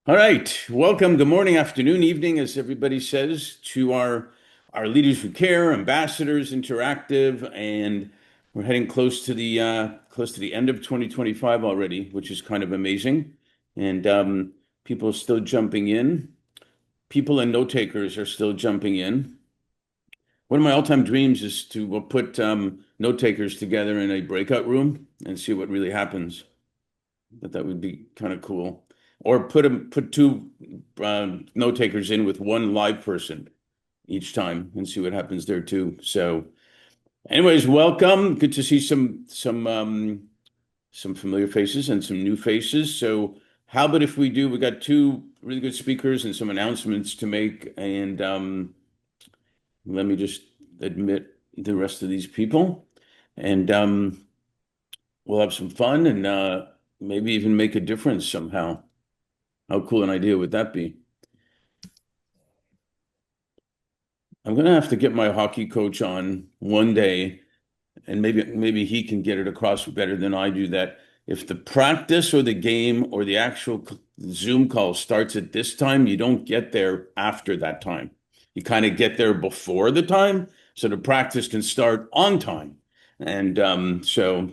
All right. Welcome. Good morning, afternoon, evening, as everybody says, to our Leaders Who Care, Ambassadors Interactive, and we're heading close to the end of 2025 already, which is kind of amazing. And people are still jumping in. People and note takers are still jumping in. One of my all-time dreams is to put note takers together in a breakout room and see what really happens. That would be kind of cool. Or put two note takers in with one live person each time and see what happens there too. So, anyways, welcome. Good to see some familiar faces and some new faces. So, how about if we got two really good speakers and some announcements to make, and let me just admit the rest of these people, and we'll have some fun and maybe even make a difference somehow. How cool an idea would that be? I'm gonna have to get my hockey coach on one day, and maybe he can get it across better than I do that if the practice or the game or the actual Zoom call starts at this time, you don't get there after that time. You kind of get there before the time, so the practice can start on time. And so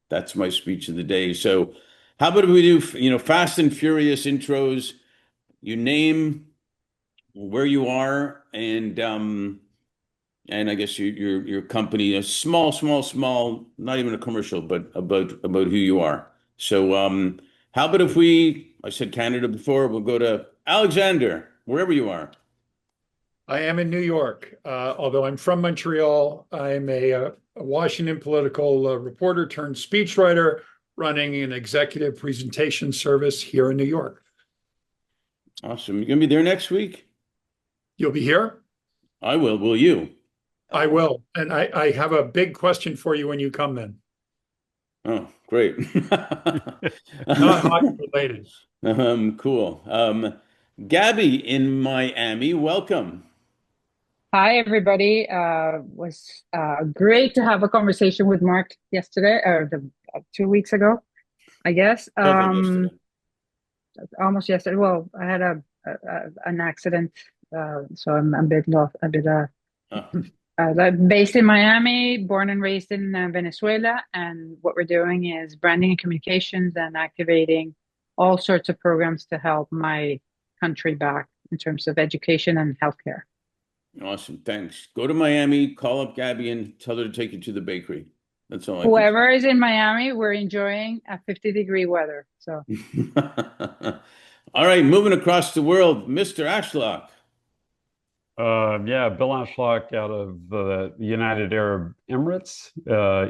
that's my speech of the day. So how about we do, fast and furious intros? You name where you are and I guess your company, a small, not even a commercial, but about who you are. So how about if I said Canada before, we'll go to Alexander, wherever you are. I am in New York, although I'm from Montreal. I'm a Washington political reporter turned speechwriter running an executive presentation service here in New York. Awesome. You're gonna be there next week? You'll be here? I will. Will you? I will. And I have a big question for you when you come then. Oh, great. Not hockey related. Cool. Gabby in Miami, welcome. Hi, everybody. Was great to have a conversation with Mark yesterday, or 2 weeks ago, I guess. Felt like yesterday. Almost yesterday. Well, I had an accident, so I'm Oh, based in Miami, born and raised in Venezuela, and what we're doing is branding and communications and activating all sorts of programs to help my country back in terms of education and healthcare. awesome. Thanks. Go to Miami, call up Gabby and tell her to take you to the bakery. That's all I can Whoever is in Miami, we're enjoying a 50-degree weather. So, say. All right, moving across the world, Mr. Ashlock. Yeah, Bill Ashlock out of the United Arab Emirates.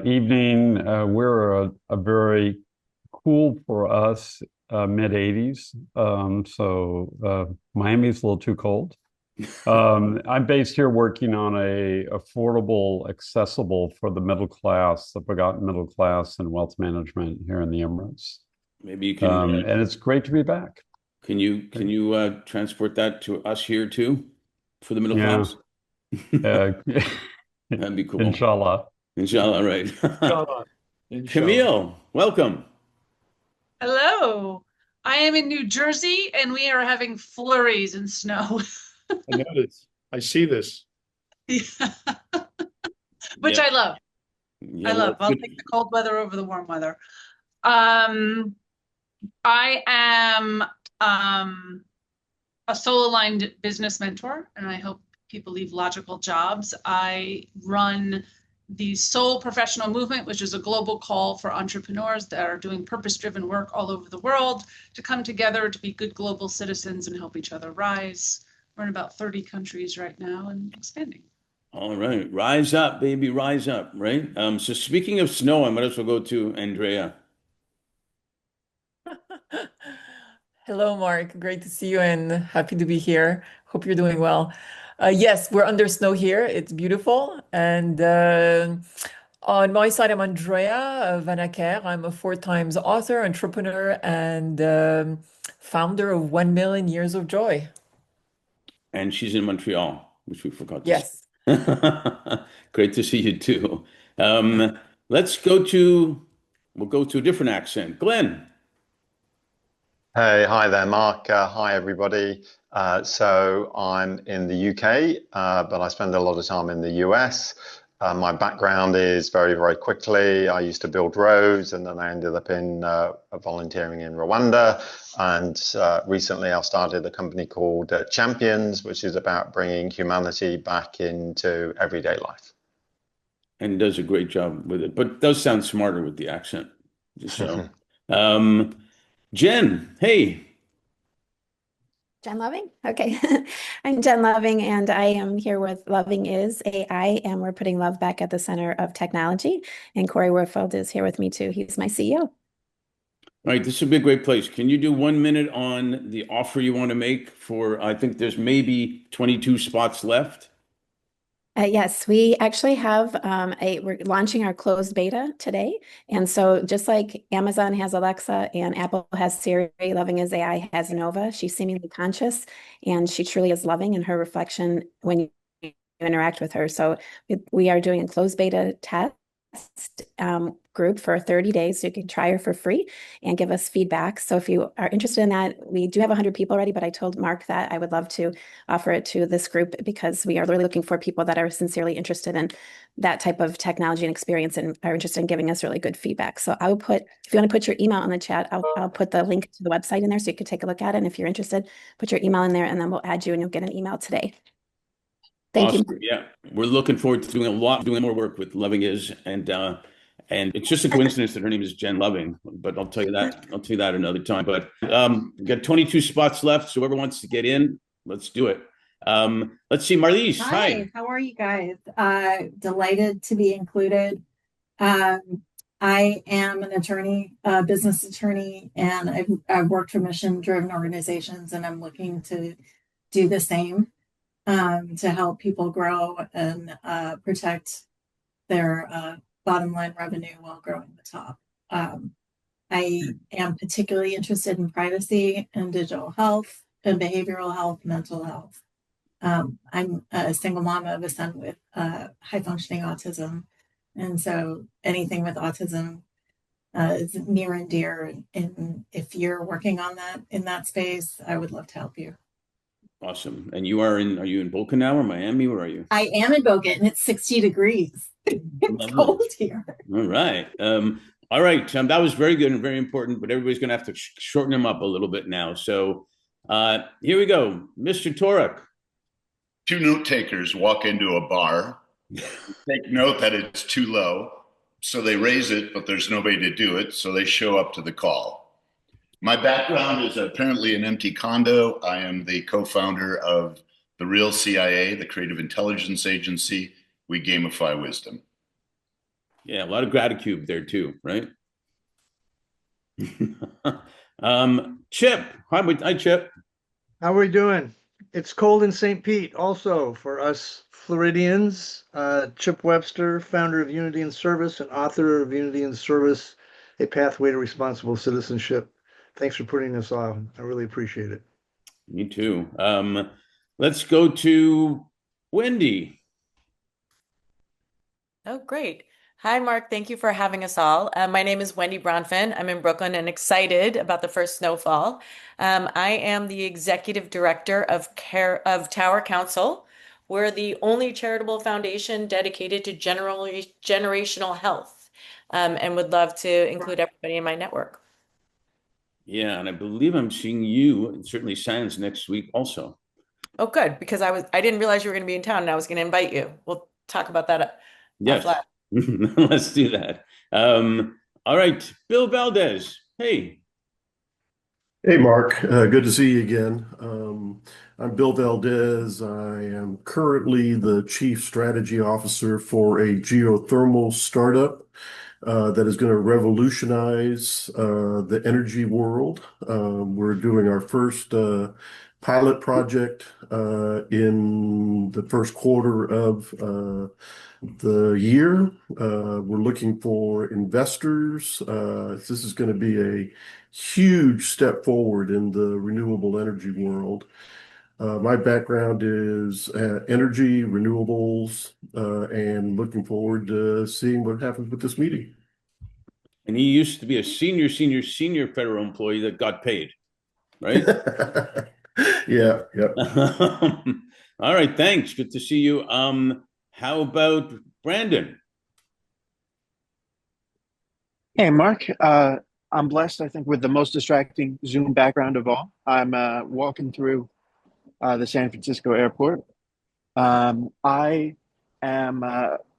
Evening, we're a very cool for us, mid 80s. So Miami's a little too cold. I'm based here working on a affordable, accessible for the middle class, the forgotten middle class and wealth management here in the Emirates. Maybe you can And it's great to be back. can you transport that to us here too for the middle Yeah. class? Uh, That'd be cool. Inshallah. Inshallah, right. Inshallah. Camille, welcome. Hello. I am in New Jersey and we are having flurries and snow. I noticed. I see this. Yeah. Which Yeah. I love. Yeah, I well, love. I'll good. take the cold weather over the warm weather. Um, I am a soul-aligned business mentor, and I help people leave logical jobs. I run the Soul Professional Movement, which is a global call for entrepreneurs that are doing purpose-driven work all over the world to come together to be good global citizens and help each other rise. We're in about 30 countries right now and expanding. All right. Rise up, baby, rise up, right? So speaking of snow, I might as well go to Andrea. Hello, Mark. Great to see you and happy to be here. Hope you're doing well. Yes, we're under snow here. It's beautiful. And on my side, I'm Andrea Vanacker. I'm a four times author, entrepreneur, and founder of 1 Million Years of Joy. And she's in Montreal, which we forgot to Yes. say. Great to see you too. Let's we'll go to a different accent. Glenn. Hey, hi there, Mark. Hi, everybody. So I'm in the UK, but I spend a lot of time in the US. My background is very quickly. I used to build roads, and then I ended up in volunteering in Rwanda. And recently, I started a company called Champions, which is about bringing humanity back into everyday life. And does a great job with it, but does sound smarter with the accent. So, um, Jen, hey. Jen Loving? Okay. I'm Jen Loving, and I am here with Loving is AI, and we're putting love back at the center of technology. And Corey Warfield is here with me too. He's my CEO. All right, this would be a great place. Can you do 1 minute on the offer you want to make for, I think there's maybe 22 spots left? Yes, we actually have we're launching our closed beta today. And so just like Amazon has Alexa and Apple has Siri, Loving is AI has Nova. She's seemingly conscious and she truly is loving in her reflection when you interact with her. So we are doing a closed beta test group for 30 days. So you can try her for free and give us feedback. So if you are interested in that, we do have 100 people already, but I told Mark that I would love to offer it to this group because we are really looking for people that are sincerely interested in that type of technology and experience and are interested in giving us really good feedback. So I will put, if you want to put your email in the chat, I'll put the link to the website in there so you can take a look at it. And if you're interested, put your email in there and then we'll add you and you'll get an email today. Thank Awesome. you. Yeah, we're looking forward to doing more work with Loving is, and it's just a coincidence that her name is Jen Loving. But I'll tell you that another time. But we got 22 spots left, so whoever wants to get in, let's do it. Let's see, Marlies. Hi. How are you guys? Delighted to be included. I am an attorney, a business attorney, and I've worked for mission-driven organizations, and I'm looking to do the same to help people grow and protect their bottom line revenue while growing the top. I am particularly interested in privacy and digital health and behavioral health, mental health. I'm a single mom of a son with high functioning autism. And so anything with autism is near and dear. And if you're working on that in that space, I would love to help you. Awesome. And are you in Boca now or Miami? Where are you? I am in Boca and it's 60 degrees. It's cold here. All right. All right. That was very good and very important, but everybody's going to have to shorten them up a little bit now. So here we go. Mr. Torek. Two note takers walk into a bar, take note that it's too low. So they raise it, but there's nobody to do it. So they show up to the call. My background is apparently an empty condo. I am the co-founder of the Real CIA, the Creative Intelligence Agency. We gamify wisdom. Yeah, a lot of gratitude there too, right? Chip. Hi, Chip. How are we doing? It's cold in St. Pete also for us Floridians. Chip Webster, founder of Unity in Service and author of Unity in Service, A Pathway to Responsible Citizenship. Thanks for putting this on. I really appreciate it. Me too. Let's go to Wendy. Oh, great. Hi, Mark. Thank you for having us all. My name is Wendy Bronfman. I'm in Brooklyn and excited about the first snowfall. I am the executive director of Tower Council. We're the only charitable foundation dedicated to generational health, and would love to include everybody in my network. Yeah, and I believe I'm seeing you, and certainly Sans next week also. Oh, good, because I didn't realize you were going to be in town and I was going to invite you. We'll talk about that. Yes, let's do that. All right, Bill Valdez. Hey. Hey, Mark. Good to see you again. I'm Bill Valdez. I am currently the Chief Strategy Officer for a geothermal startup that is going to revolutionize the energy world. We're doing our first pilot project in the first quarter of the year. We're looking for investors. This is going to be a huge step forward in the renewable energy world. My background is energy, renewables, and looking forward to seeing what happens with this meeting. And he used to be a senior federal employee that got paid. right? Yeah, yep. All right, thanks. Good to see you. How about Brandon? Hey, Mark. I'm blessed, I think, with the most distracting Zoom background of all. I'm walking through the San Francisco airport. I am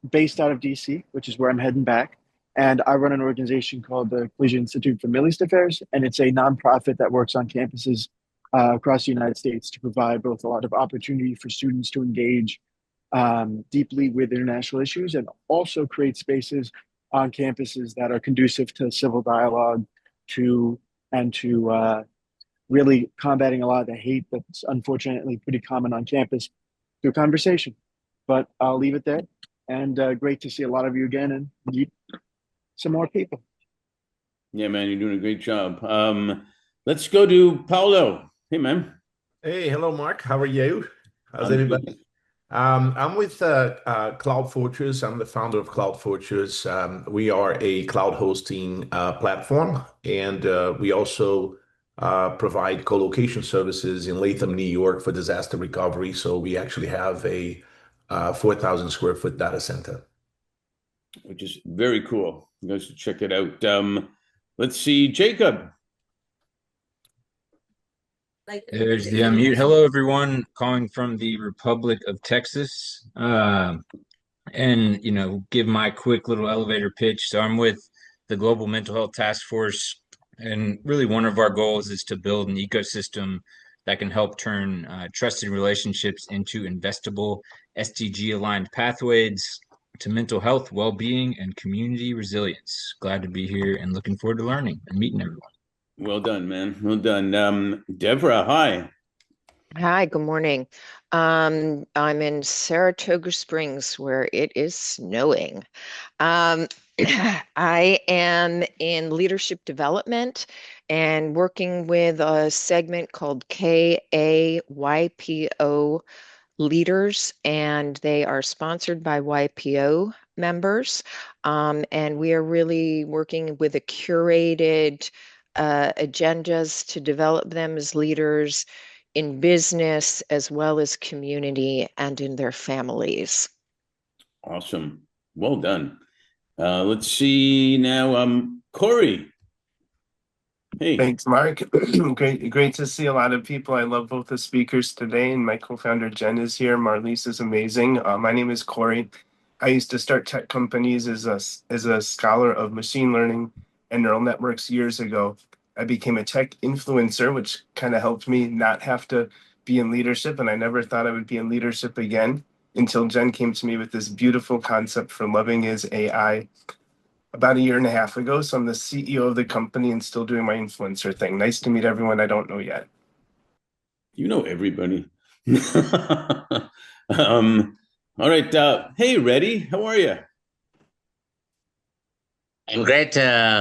based out of DC, which is where I'm heading back. And I run an organization called the Collegiate Institute for Middle East Affairs. And it's a nonprofit that works on campuses across the United States to provide both a lot of opportunity for students to engage deeply with international issues and also create spaces on campuses that are conducive to civil dialogue to really combating a lot of the hate that's unfortunately pretty common on campus through conversation. But I'll leave it there. And great to see a lot of you again and meet some more people. Yeah, man, you're doing a great job. Let's go to Paulo. Hey, man. Hey, hello, Mark. How are you? How's I'm everybody? good. I'm with Cloud Fortress. I'm the founder of Cloud Fortress. We are a cloud hosting platform, and we also provide co-location services in Latham, New York for disaster recovery. So we actually have a 4,000 square foot data center. Which is very cool. You guys should check it out. Let's see, Jacob. There's the unmute. Hello, everyone. Calling from the Republic of Texas. And, give my quick little elevator pitch. So I'm with the Global Mental Health Task Force. And really, one of our goals is to build an ecosystem that can help turn trusted relationships into investable SDG-aligned pathways to mental health, well-being, and community resilience. Glad to be here and looking forward to learning and meeting everyone. Well done, man. Well done. Deborah, hi. Hi, good morning. I'm in Saratoga Springs where it is snowing. I am in leadership development and working with a segment called KAYPO Leaders, and they are sponsored by YPO members. And we are really working with a curated agendas to develop them as leaders in business as well as community and in their families. Awesome. Well done. Let's see now, Corey. Hey. Thanks, Mark. Great to see a lot of people. I love both the speakers today, and my co-founder Jen is here. Marlise is amazing. My name is Corey. I used to start tech companies as a scholar of machine learning and neural networks years ago. I became a tech influencer, which kind of helped me not have to be in leadership, and I never thought I would be in leadership again until Jen came to me with this beautiful concept for Loving is AI about a year and a half ago. So I'm the CEO of the company and still doing my influencer thing. Nice to meet everyone I don't know yet. You know everybody. All right. Hey, Reddy, how are you? I'm great,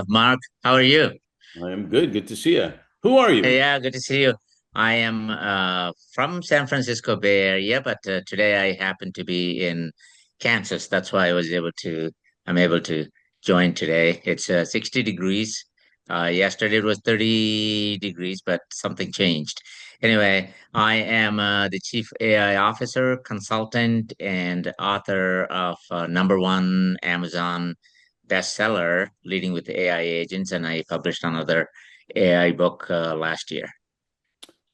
Mark. How are you? I am good. Good to see you. Who are you? Yeah, good to see you. I am from San Francisco Bay Area, but today I happen to be in Kansas. That's why I'm able to join today. It's 60 degrees. Yesterday it was 30 degrees, but something changed. Anyway, I am the Chief AI Officer, consultant, and author of #1 Amazon bestseller, Leading with AI Agents, and I published another AI book last year.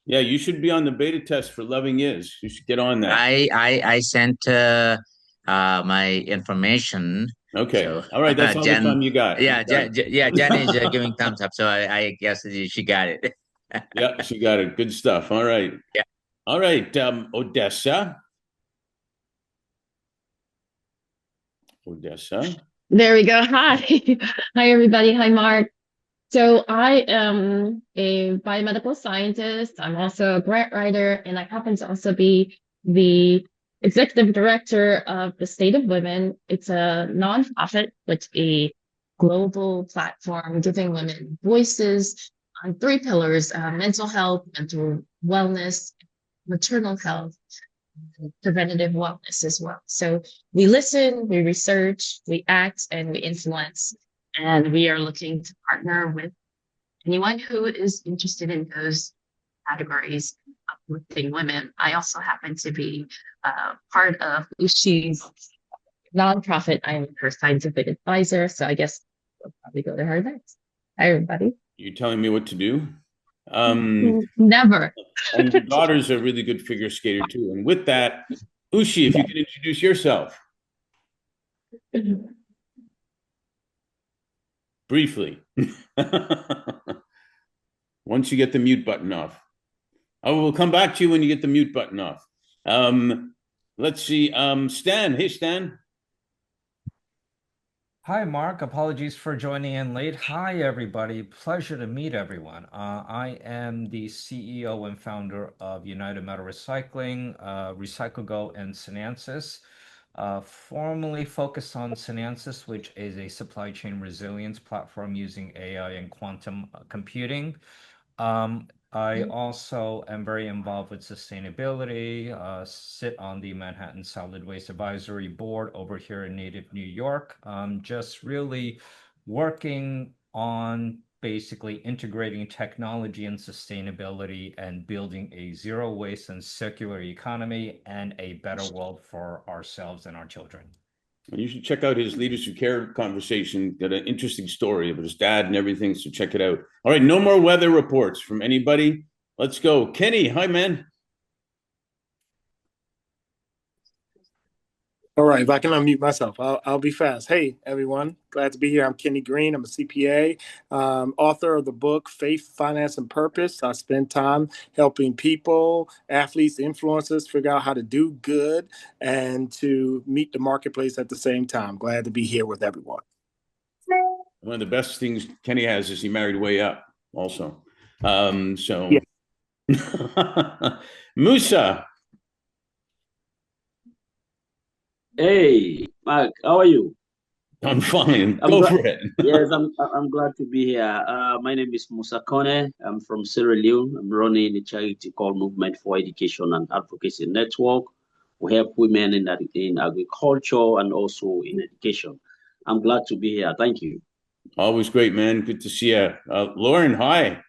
Yeah, you should be on the beta test for Loving Is. You should get on that. I sent my information. Okay. So, all right. That's all Jen, the time you got. Yeah, Jen is giving thumbs up. So I guess she got it. Yeah, she got it. Good stuff. All right. Yeah. All right. Odessa. There we go. Hi. Hi, everybody. Hi, Mark. So I am a biomedical scientist. I'm also a grant writer, and I happen to also be the executive director of the State of Women. It's a nonprofit with a global platform giving women voices on 3 pillars: mental health, mental wellness, maternal health, and preventative wellness as well. So we listen, we research, we act, and we influence. And we are looking to partner with anyone who is interested in those categories uplifting women. I also happen to be part of Ushi's nonprofit. I'm her scientific advisor, so I guess we'll probably go to her next. Hi, everybody. You're telling me what to do? Never. And your daughter's a really good figure skater too. And with that, Ushi, if you could introduce yourself briefly. Once you get the mute button off. Oh, we'll come back to you when you get the mute button off. Let's see. Stan. Hey, Stan. Hi, Mark. Apologies for joining in late. Hi, everybody. Pleasure to meet everyone. I am the CEO and founder of United Metal Recycling, RecycleGo, and Synansis. Formerly focused on Synansis, which is a supply chain resilience platform using AI and quantum computing. I also am very involved with sustainability, sit on the Manhattan Solid Waste Advisory Board over here in native New York, just really working on basically integrating technology and sustainability and building a zero waste and circular economy and a better world for ourselves and our children. You should check out his Leaders Who Care conversation. Got an interesting story about his dad and everything, so check it out. All right, no more weather reports from anybody. Let's go. Kenny, hi, man. All right, if I can unmute myself, I'll be fast. Hey, everyone. Glad to be here. I'm Kenny Green. I'm a CPA, author of the book Faith, Finance, and Purpose. I spend time helping people, athletes, influencers figure out how to do good and to meet the marketplace at the same time. Glad to be here with everyone. One of the best things Kenny has is he married way up also. Yeah. Musa. Hey, Mark, how are you? I'm fine. Go for it. Yes, I'm glad to be here. My name is Musa Kone. I'm from Sierra Leone. I'm running a charity called Movement for Education and Advocacy Network. We help women in agriculture and also in education. I'm glad to be here. Thank you. Always great, man. Good to see you. Lauren, hi.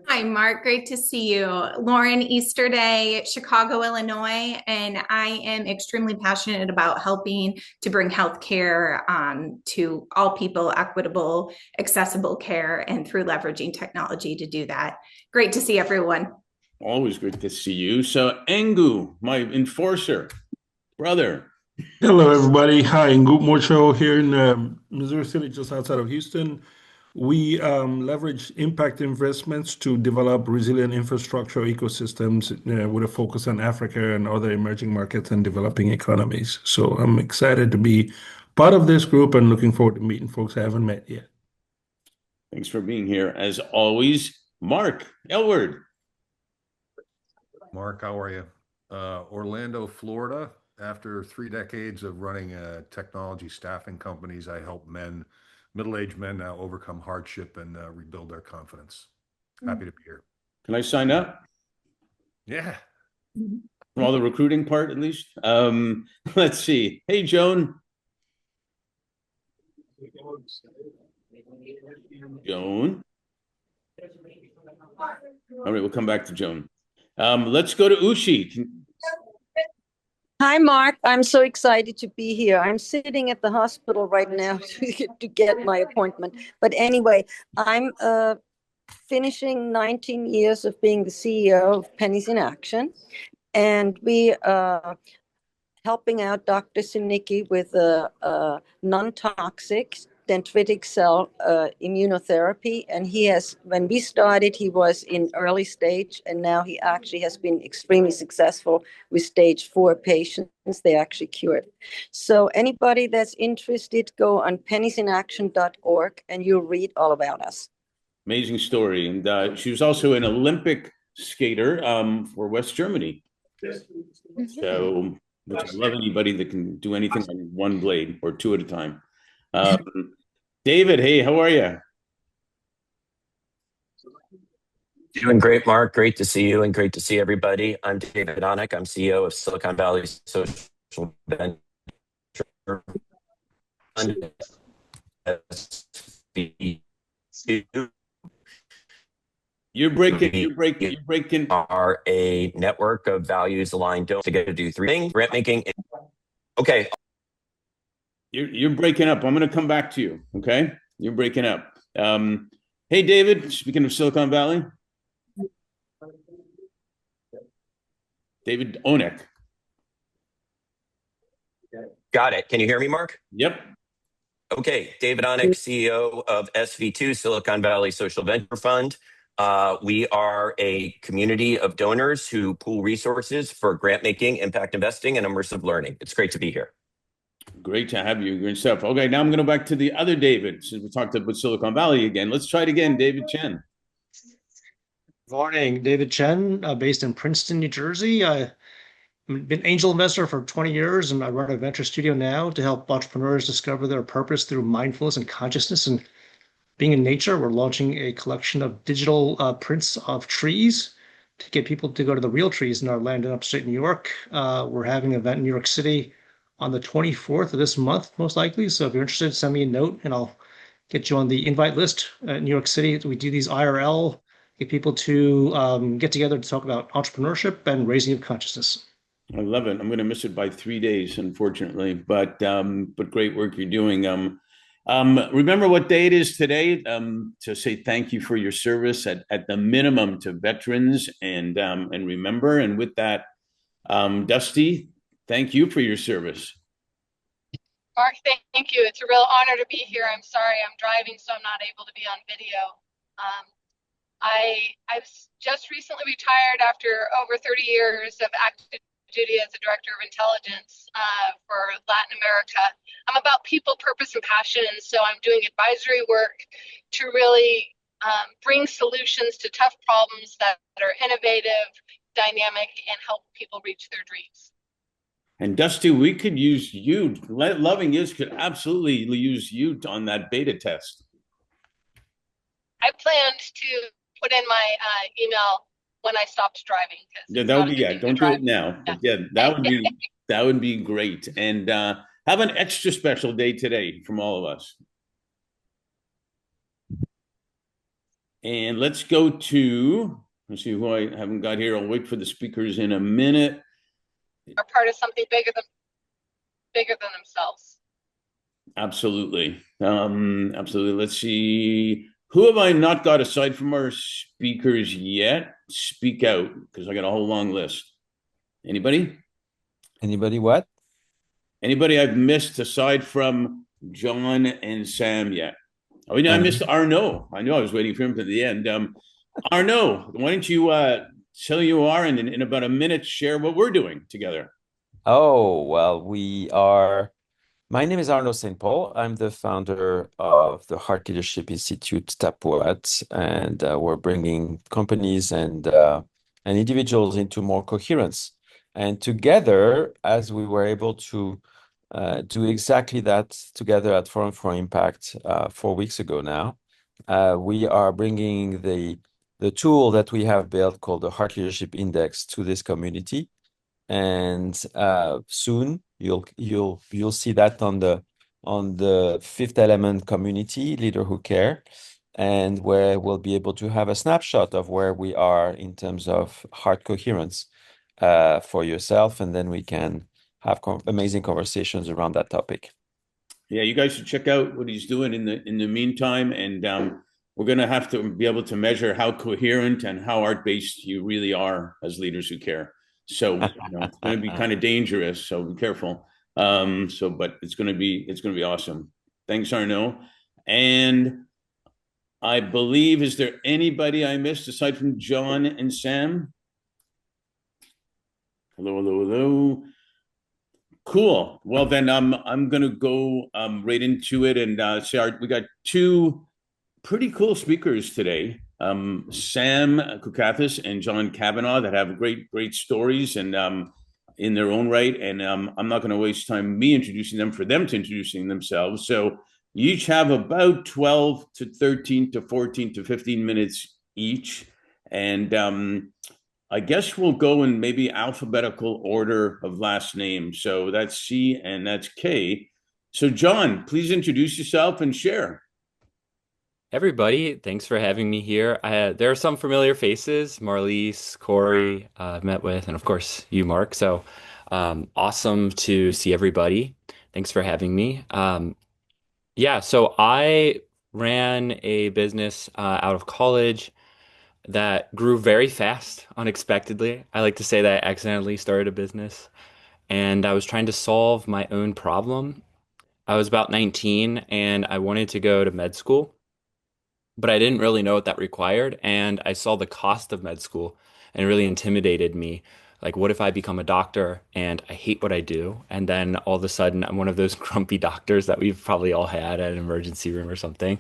Hi, Mark. Great to see you. Lauren Easterday, Chicago, Illinois, and I am extremely passionate about helping to bring healthcare to all people, equitable, accessible care, and through leveraging technology to do that. Great to see everyone. Always good to see you. So, Engu, my enforcer, brother. Hello, everybody. Hi, Ngut Mocho here in Missouri City, just outside of Houston. We leverage impact investments to develop resilient infrastructure ecosystems with a focus on Africa and other emerging markets and developing economies. So I'm excited to be part of this group and looking forward to meeting folks I haven't met yet. Thanks for being here. As always, Mark Elward. Mark, how are you? Orlando, Florida. After 3 decades of running technology staffing companies, I help middle-aged men now overcome hardship and rebuild their confidence. Happy to be here. Can I sign up? Yeah. From all the recruiting part, at least. Let's see. Hey, Joan. Joan. All right, we'll come back to Joan. Let's go to Ushi. Hi, Mark. I'm so excited to be here. I'm sitting at the hospital right now to get my appointment. But anyway, I'm finishing 19 years of being the CEO of Pennies in Action. And we are helping out Dr. Sinicki with a non-toxic dendritic cell immunotherapy. And he has, when we started, he was in early stage, and now he actually has been extremely successful with stage 4 patients. They actually cured. So anybody that's interested, go on penniesinaction.org and you'll read all about us. Amazing story. And she was also an Olympic skater for West Germany. So I love anybody that can do anything on one blade or 2 at a time. David, hey, how are you? Doing great, Mark. Great to see you and great to see everybody. I'm David Onick. I'm CEO of Silicon Valley Social Venture. You're breaking. Are a network of values-aligned donors together to do three things: grant making. Okay. You're breaking up. I'm going to come back to you. Okay, you're breaking up. Hey, David. Speaking of Silicon Valley, David Onek. Got it. Can you hear me, Mark? Yep. Okay, David Onek, CEO of SV2, Silicon Valley Social Venture Fund. We are a community of donors who pool resources for grant making, impact investing, and immersive learning. It's great to be here. Great to have you. Great stuff. Okay, now I'm going to go back to the other David, since we talked about Silicon Valley again. Let's try it again, David Chen. Morning, David Chen, based in Princeton, New Jersey. I've been angel investor for 20 years, and I run a venture studio now to help entrepreneurs discover their purpose through mindfulness and consciousness. And being in nature, we're launching a collection of digital prints of trees to get people to go to the real trees in our land in upstate New York. We're having an event in New York City on the 24th of this month, most likely. So if you're interested, send me a note and I'll get you on the invite list. New York City, we do these IRL, get people to get together to talk about entrepreneurship and raising of consciousness. I love it. I'm going to miss it by 3 days, unfortunately, but great work you're doing. Remember what day it is today? To say thank you for your service at the minimum to veterans and remember. And with that, Dusty, thank you for your service. Mark, thank you. It's a real honor to be here. I'm sorry I'm driving, so I'm not able to be on video. I just recently retired after over 30 years of active duty as a director of intelligence for Latin America. I'm about people, purpose, and passion, and so I'm doing advisory work to really bring solutions to tough problems that are innovative, dynamic, and help people reach their dreams. And Dusty, we could use you. Loving Is could absolutely use you on that beta test. I planned to put in my email when I stopped driving. Yeah, that would be Don't do it now. But yeah, that would be great. And have an extra special day today from all of us. And let's go to. Let's see who I haven't got here. I'll wait for the speakers in a minute. Are part of something bigger than themselves. Absolutely. Absolutely. Let's see. Who have I not got aside from our speakers yet? Speak out, because I got a whole long list. Anybody? Anybody what? Anybody I've missed aside from John and Sam yet? Oh, I missed Arnaud. I know I was waiting for him to the end. Arnaud, why don't you tell who you are and in about a minute share what we're doing together? Oh, well, we are. My name is Arnaud St. Paul. I'm the founder of the Heart Leadership Institute, TAPWAT, and we're bringing companies and individuals into more coherence. And together, as we were able to do exactly that together at Forum for Impact 4 weeks ago now, we are bringing the tool that we have built called the Heart Leadership Index to this community. And soon you'll see that on the Fifth Element community, Leader Who Care, and where we'll be able to have a snapshot of where we are in terms of heart coherence for yourself, and then we can have amazing conversations around that topic. Yeah, you guys should check out what he's doing in the meantime, and we're going to have to be able to measure how coherent and how art-based you really are as leaders who care. So it's going to be kind of dangerous. So be careful. But it's going to be awesome. Thanks, Arnaud. And I believe, is there anybody I missed aside from John and Sam? Hello. Cool. Well, then I'm going to go right into it and say we got two pretty cool speakers today. Sam Kukathas and John Cavanaugh that have great stories and in their own right. And I'm not going to waste time me introducing them for them to introducing themselves. So you each have about 12 to 13 to 14 to 15 minutes each. And I guess we'll go in maybe alphabetical order of last name. So that's C and that's K. So John, please introduce yourself and share. Everybody, thanks for having me here. There are some familiar faces, Marlise, Corey, I've met with, and of course you, Mark. So awesome to see everybody. Thanks for having me. Yeah, so I ran a business out of college that grew very fast, unexpectedly. I like to say that I accidentally started a business, and I was trying to solve my own problem. I was about 19 and I wanted to go to med school, but I didn't really know what that required. And I saw the cost of med school and it really intimidated me. Like, what if I become a doctor and I hate what I do? And then all of a sudden, I'm one of those grumpy doctors that we've probably all had at an emergency room or something.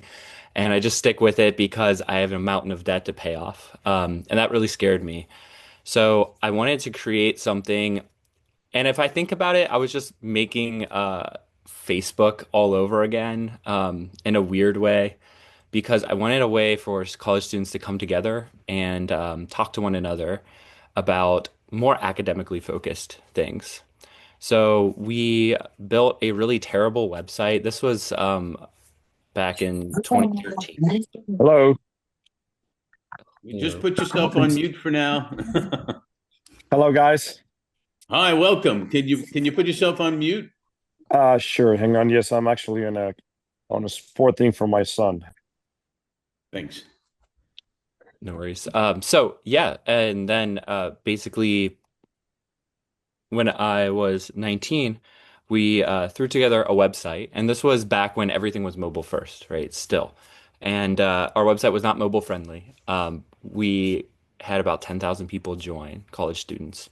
And I just stick with it because I have a mountain of debt to pay off. And that really scared me. So I wanted to create something. And if I think about it, I was just making Facebook all over again in a weird way because I wanted a way for college students to come together and talk to one another about more academically focused things. So we built a really terrible website. This was back in 2013. Hello. You just put yourself on mute for now. Hello, guys. Hi, welcome. Can you put yourself on mute? Sure. Hang on. Yes, I'm actually on a sport thing for my son. Thanks. No worries. So yeah, and then basically when I was 19, we threw together a website, and this was back when everything was mobile first, right? Still. And our website was not mobile friendly. We had about 10,000 people join, college students.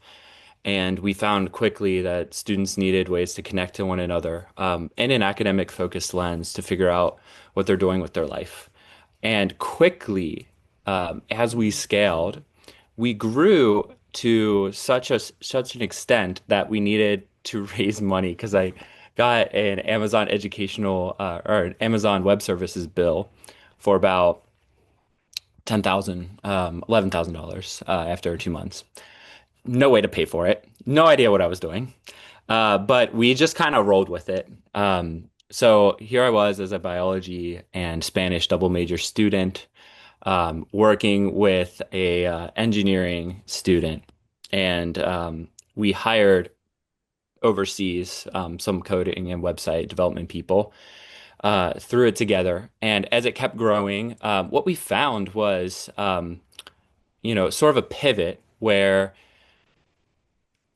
And we found quickly that students needed ways to connect to one another in an academic focused lens to figure out what they're doing with their life. And quickly, as we scaled, we grew to such an extent that we needed to raise money because I got an Amazon educational or an Amazon Web Services bill for about 10,000, $11,000 after 2 months. No way to pay for it. No idea what I was doing. But we just kind of rolled with it. So here I was as a biology and Spanish double major student, working with a engineering student, and we hired overseas some coding and website development people. Threw it together, and as it kept growing, what we found was, sort of a pivot where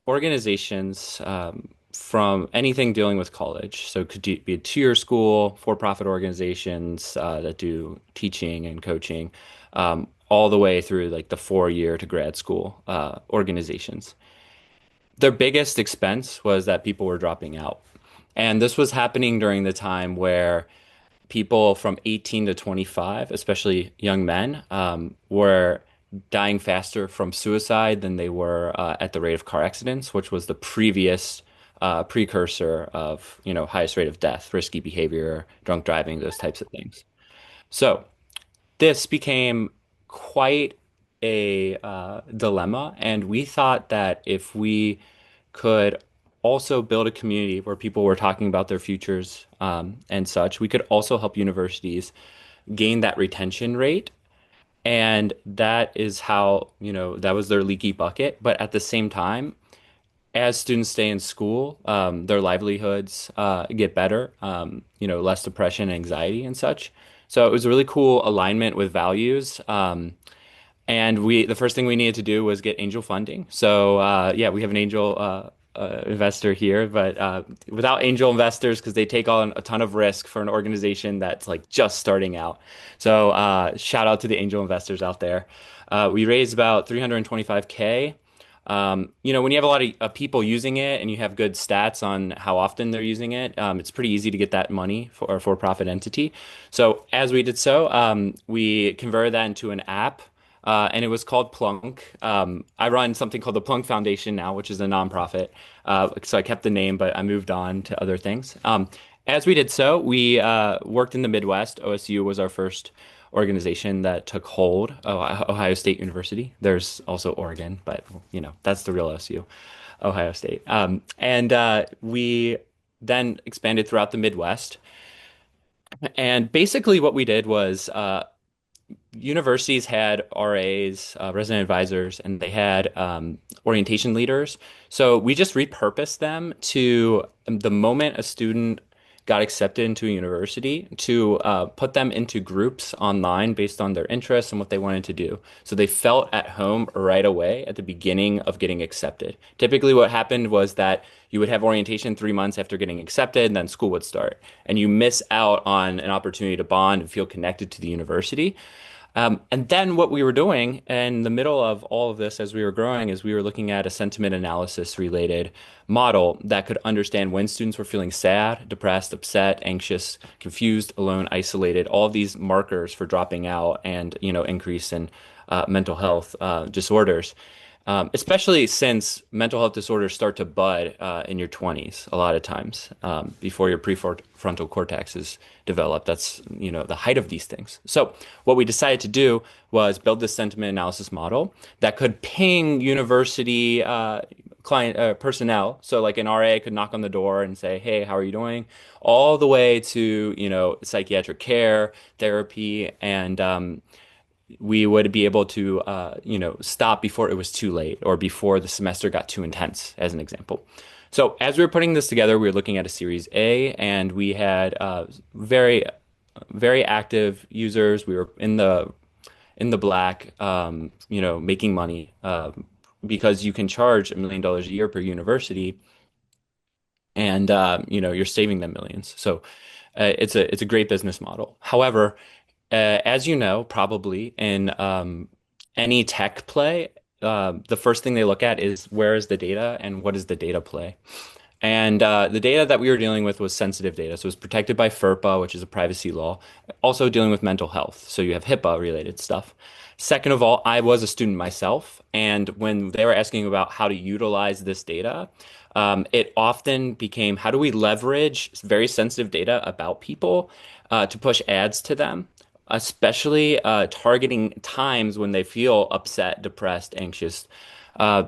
organizations from anything dealing with college. So it could be a two-year school, for-profit organizations that do teaching and coaching, all the way through like the 4-year to grad school organizations. Their biggest expense was that people were dropping out. And this was happening during the time where people from 18 to 25, especially young men, were dying faster from suicide than they were at the rate of car accidents, which was the previous precursor of, highest rate of death, risky behavior, drunk driving, those types of things. So this became quite a dilemma, and we thought that if we could also build a community where people were talking about their futures and such, we could also help universities gain that retention rate. And that is how, that was their leaky bucket. But at the same time, as students stay in school, their livelihoods get better, less depression, anxiety, and such. So it was a really cool alignment with values. And the first thing we needed to do was get angel funding. So yeah, we have an angel investor here, but without angel investors, because they take on a ton of risk for an organization that's like just starting out. So shout out to the angel investors out there. We raised about 325K. When you have a lot of people using it and you have good stats on how often they're using it, it's pretty easy to get that money for a for-profit entity. So as we did so, we converted that into an app. And it was called Plunk. I run something called the Plunk Foundation now, which is a nonprofit. So I kept the name, but I moved on to other things. As we did so, we worked in the Midwest. OSU was our first organization that took hold. Ohio State University. There's also Oregon, but that's the real OSU, Ohio State. And we then expanded throughout the Midwest. And basically, what we did was universities had RAs, resident advisors, and they had orientation leaders. So we just repurposed them to the moment a student got accepted into a university to put them into groups online based on their interests and what they wanted to do. So they felt at home right away at the beginning of getting accepted. Typically, what happened was that you would have orientation 3 months after getting accepted, and then school would start. And you miss out on an opportunity to bond and feel connected to the university. And then what we were doing in the middle of all of this as we were growing is we were looking at a sentiment analysis related model that could understand when students were feeling sad, depressed, upset, anxious, confused, alone, isolated, all of these markers for dropping out and, increase in mental health disorders. Especially since mental health disorders start to bud in your 20s a lot of times before your prefrontal cortex is developed. That's, the height of these things. So what we decided to do was build this sentiment analysis model that could ping university client personnel. So like an RA could knock on the door and say, "Hey, how are you doing?" All the way to, psychiatric care, therapy, and we would be able to, stop before it was too late or before the semester got too intense, as an example. So as we were putting this together, we were looking at a Series A, and we had very, very active users. We were in the black, making money because you can charge $1 million a year per university, and you're saving them millions. So it's a great business model. However, as you know, probably in any tech play, the first thing they look at is where is the data and what is the data play. And the data that we were dealing with was sensitive data. So it was protected by FERPA, which is a privacy law, also dealing with mental health. So you have HIPAA related stuff. Second of all, I was a student myself. And when they were asking about how to utilize this data, it often became how do we leverage very sensitive data about people to push ads to them, especially targeting times when they feel upset, depressed, anxious,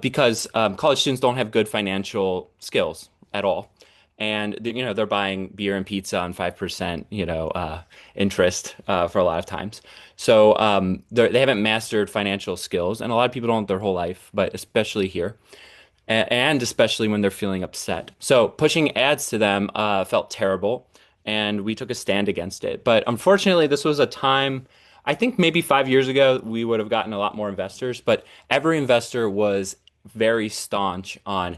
because college students don't have good financial skills at all. And they're buying beer and pizza on 5%, interest for a lot of times. So they haven't mastered financial skills, and a lot of people don't their whole life, but especially here, and especially when they're feeling upset. So pushing ads to them felt terrible, and we took a stand against it. But unfortunately, this was a time, I think maybe 5 years ago, we would have gotten a lot more investors, but every investor was very staunch on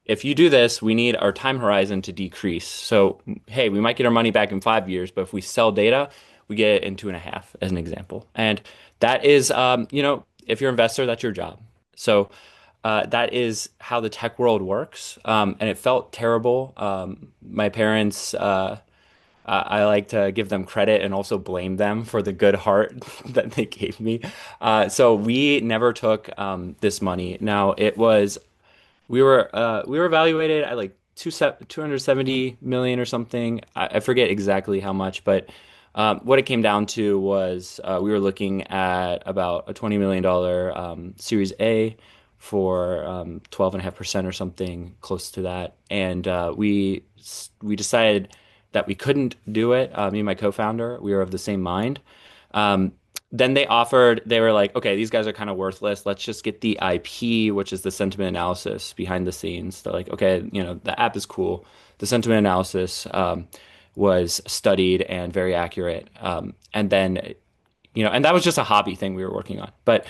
if you do this, we need our time horizon to decrease. So, hey, we might get our money back in 5 years, but if we sell data, we get it in 2.5, as an example. And that is, if you're an investor, that's your job. So that is how the tech world works. And it felt terrible. My parents, I like to give them credit and also blame them for the good heart that they gave me. So we never took this money. Now it was we were evaluated at like 270 million or something. I forget exactly how much, but what it came down to was we were looking at about a $20 million Series A for 12.5% or something close to that. And we decided that we couldn't do it. Me and my co-founder, we were of the same mind. Um, then they were like, okay, these guys are kind of worthless. Let's just get the IP, which is the sentiment analysis behind the scenes. They're like, okay, the app is cool. The sentiment analysis was studied and very accurate. And then, and that was just a hobby thing we were working on. But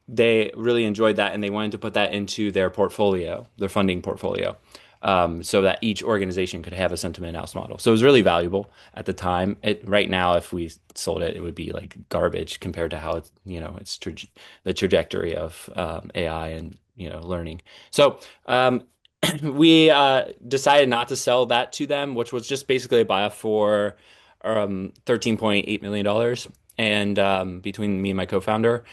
they really enjoyed that and they wanted to put that into their portfolio, their funding portfolio, so that each organization could have a sentiment analysis model. So it was really valuable at the time. Right now, if we sold it, it would be like garbage compared to how it's, the trajectory of AI and, learning. So we decided not to sell that to them, which was just basically a buyout for $13.8 million and between me and my co-founder.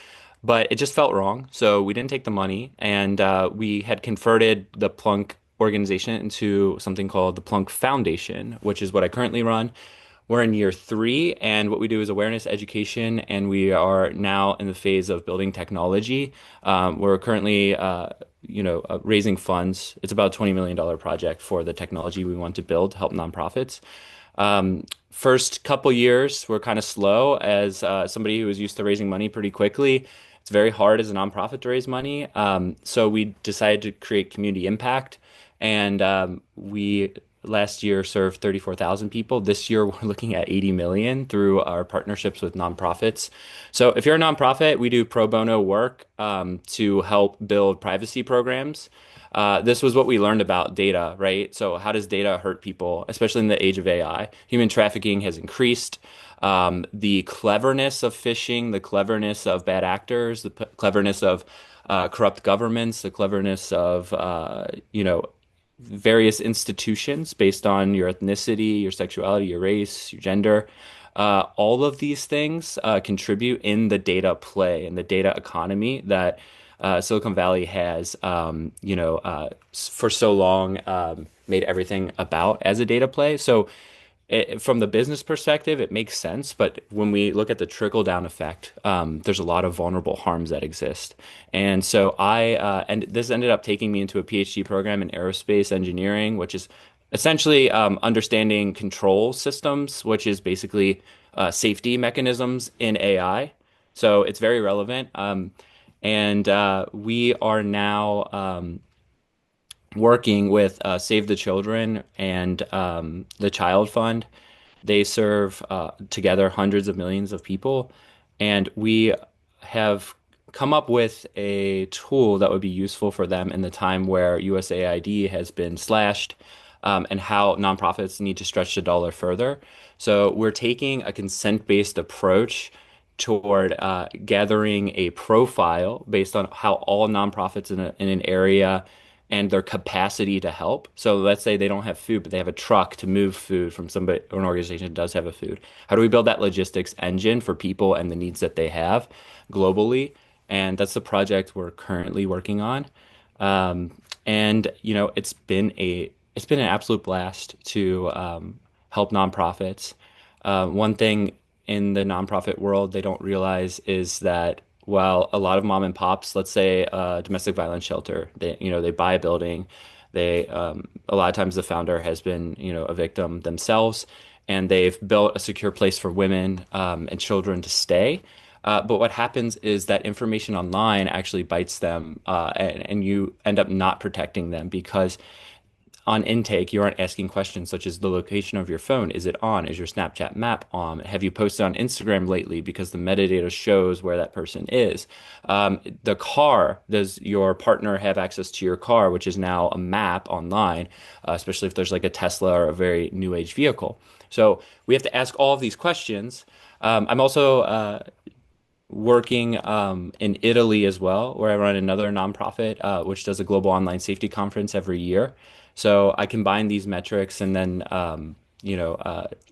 But it just felt wrong. So we didn't take the money. And we had converted the Plunk organization into something called the Plunk Foundation, which is what I currently run. We're in year 3, and what we do is awareness education, and we are now in the phase of building technology. We're currently, raising funds. It's about a $20 million project for the technology we want to build, help nonprofits. First couple years were kind of slow as somebody who was used to raising money pretty quickly. It's very hard as a nonprofit to raise money. So we decided to create community impact, and we last year served 34,000 people. This year we're looking at 80 million through our partnerships with nonprofits. So if you're a nonprofit, we do pro bono work to help build privacy programs. This was what we learned about data, right? So how does data hurt people, especially in the age of AI? Human trafficking has increased. The cleverness of phishing, the cleverness of bad actors, the cleverness of corrupt governments, the cleverness of various institutions based on your ethnicity, your sexuality, your race, your gender. All of these things contribute in the data play and the data economy that Silicon Valley has, for so long made everything about as a data play. So from the business perspective, it makes sense. But when we look at the trickle down effect, there's a lot of vulnerable harms that exist. And so and this ended up taking me into a PhD program in aerospace engineering, which is essentially understanding control systems, which is basically safety mechanisms in AI. So it's very relevant. And we are now working with Save the Children and the Child Fund. They serve together hundreds of millions of people. And we have come up with a tool that would be useful for them in the time where USAID has been slashed, and how nonprofits need to stretch the dollar further. So we're taking a consent-based approach toward gathering a profile based on how all nonprofits in an area and their capacity to help. So let's say they don't have food, but they have a truck to move food from somebody or an organization that does have a food. How do we build that logistics engine for people and the needs that they have globally? And that's the project we're currently working on. And it's been an absolute blast to help nonprofits. One thing in the nonprofit world they don't realize is that while a lot of mom and pops, let's say a domestic violence shelter, they buy a building, a lot of times the founder has been a victim themselves, and they've built a secure place for women and children to stay. But what happens is that information online actually bites them, and you end up not protecting them because on intake, you aren't asking questions such as the location of your phone. Is it on? Is your Snapchat map on? Have you posted on Instagram lately? Because the metadata shows where that person is. The car, does your partner have access to your car, which is now a map online, especially if there's like a Tesla or a very new age vehicle. So we have to ask all of these questions. I'm also working in Italy as well, where I run another nonprofit, which does a global online safety conference every year. So I combine these metrics and then,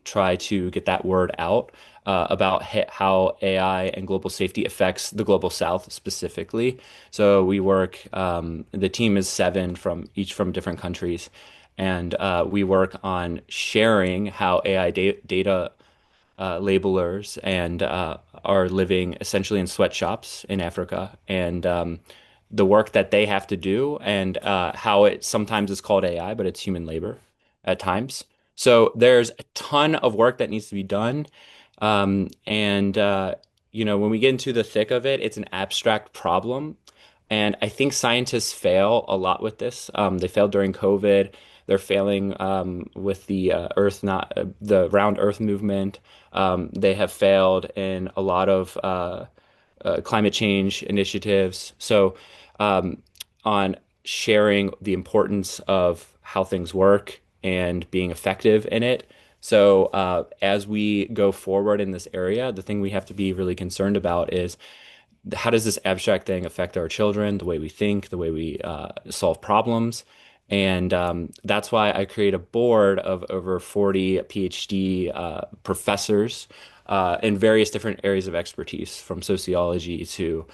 try to get that word out about how AI and global safety affects the global South specifically. So we work, the team is seven from different countries, and we work on sharing how AI data labelers and are living essentially in sweatshops in Africa, and the work that they have to do, and how it sometimes is called AI, but it's human labor at times. So there's a ton of work that needs to be done. And when we get into the thick of it, it's an abstract problem. And I think scientists fail a lot with this. They failed during COVID. They're failing with the Earth, not the round Earth movement. They have failed in a lot of climate change initiatives. So, on sharing the importance of how things work and being effective in it. So, as we go forward in this area, the thing we have to be really concerned about is how does this abstract thing affect our children, the way we think, the way we solve problems? And that's why I create a board of over 40 PhD professors in various different areas of expertise, from sociology to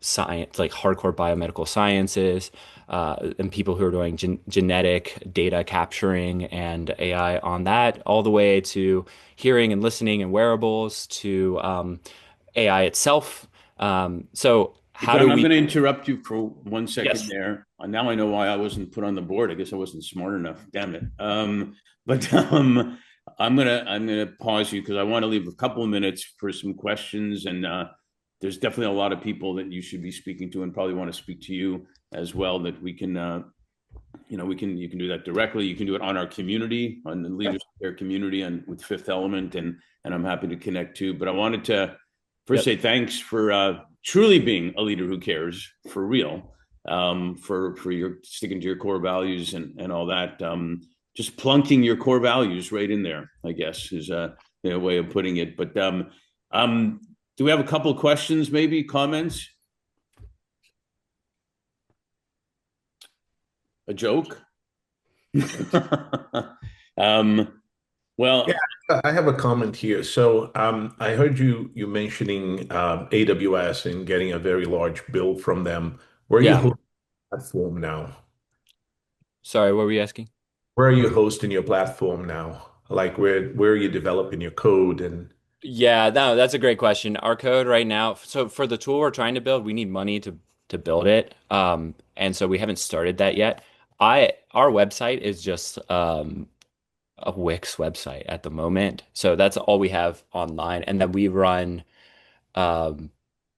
science, like hardcore biomedical sciences, and people who are doing genetic data capturing and AI on that, all the way to hearing and listening and wearables to AI itself. So how But do I'm we? going to interrupt you for 1 second Yes. there. Now I know why I wasn't put on the board. I guess I wasn't smart enough. Damn it. But I'm gonna pause you because I want to leave a couple of minutes for some questions, and there's definitely a lot of people that you should be speaking to and probably want to speak to you as well, that we can you can do that directly. You can do it on our community, on the Leaders Care community, and with Fifth Element, and I'm happy to connect too. But I wanted to first say thanks for truly being a leader who cares for real, for your sticking to your core values and all that. Just plunking your core values right in there, I guess, is a way of putting it. But do we have a couple of questions, maybe comments? A joke? Well, yeah, I have a comment here. So I heard you mentioning AWS and getting a very large bill from them. Where are you hosting your platform now? Sorry, what were you asking? Where are you hosting your platform now? Like where are you developing your code and Yeah, no, that's a great question. Our code right now, so for the tool we're trying to build, we need money to build it. And so we haven't started that yet. Our website is just a Wix website at the moment. So that's all we have online. And then we run um,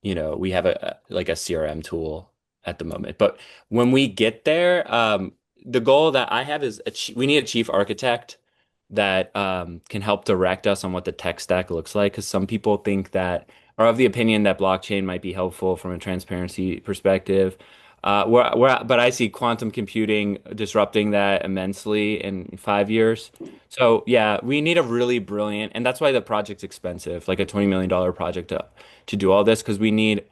we have like a CRM tool at the moment. But when we get there, the goal that I have is we need a chief architect that can help direct us on what the tech stack looks like. Because some people think that, are of the opinion that blockchain might be helpful from a transparency perspective. But I see quantum computing disrupting that immensely in 5 years. So yeah, we need a really brilliant, and that's why the project's expensive, like a $20 million project to do all this, because we need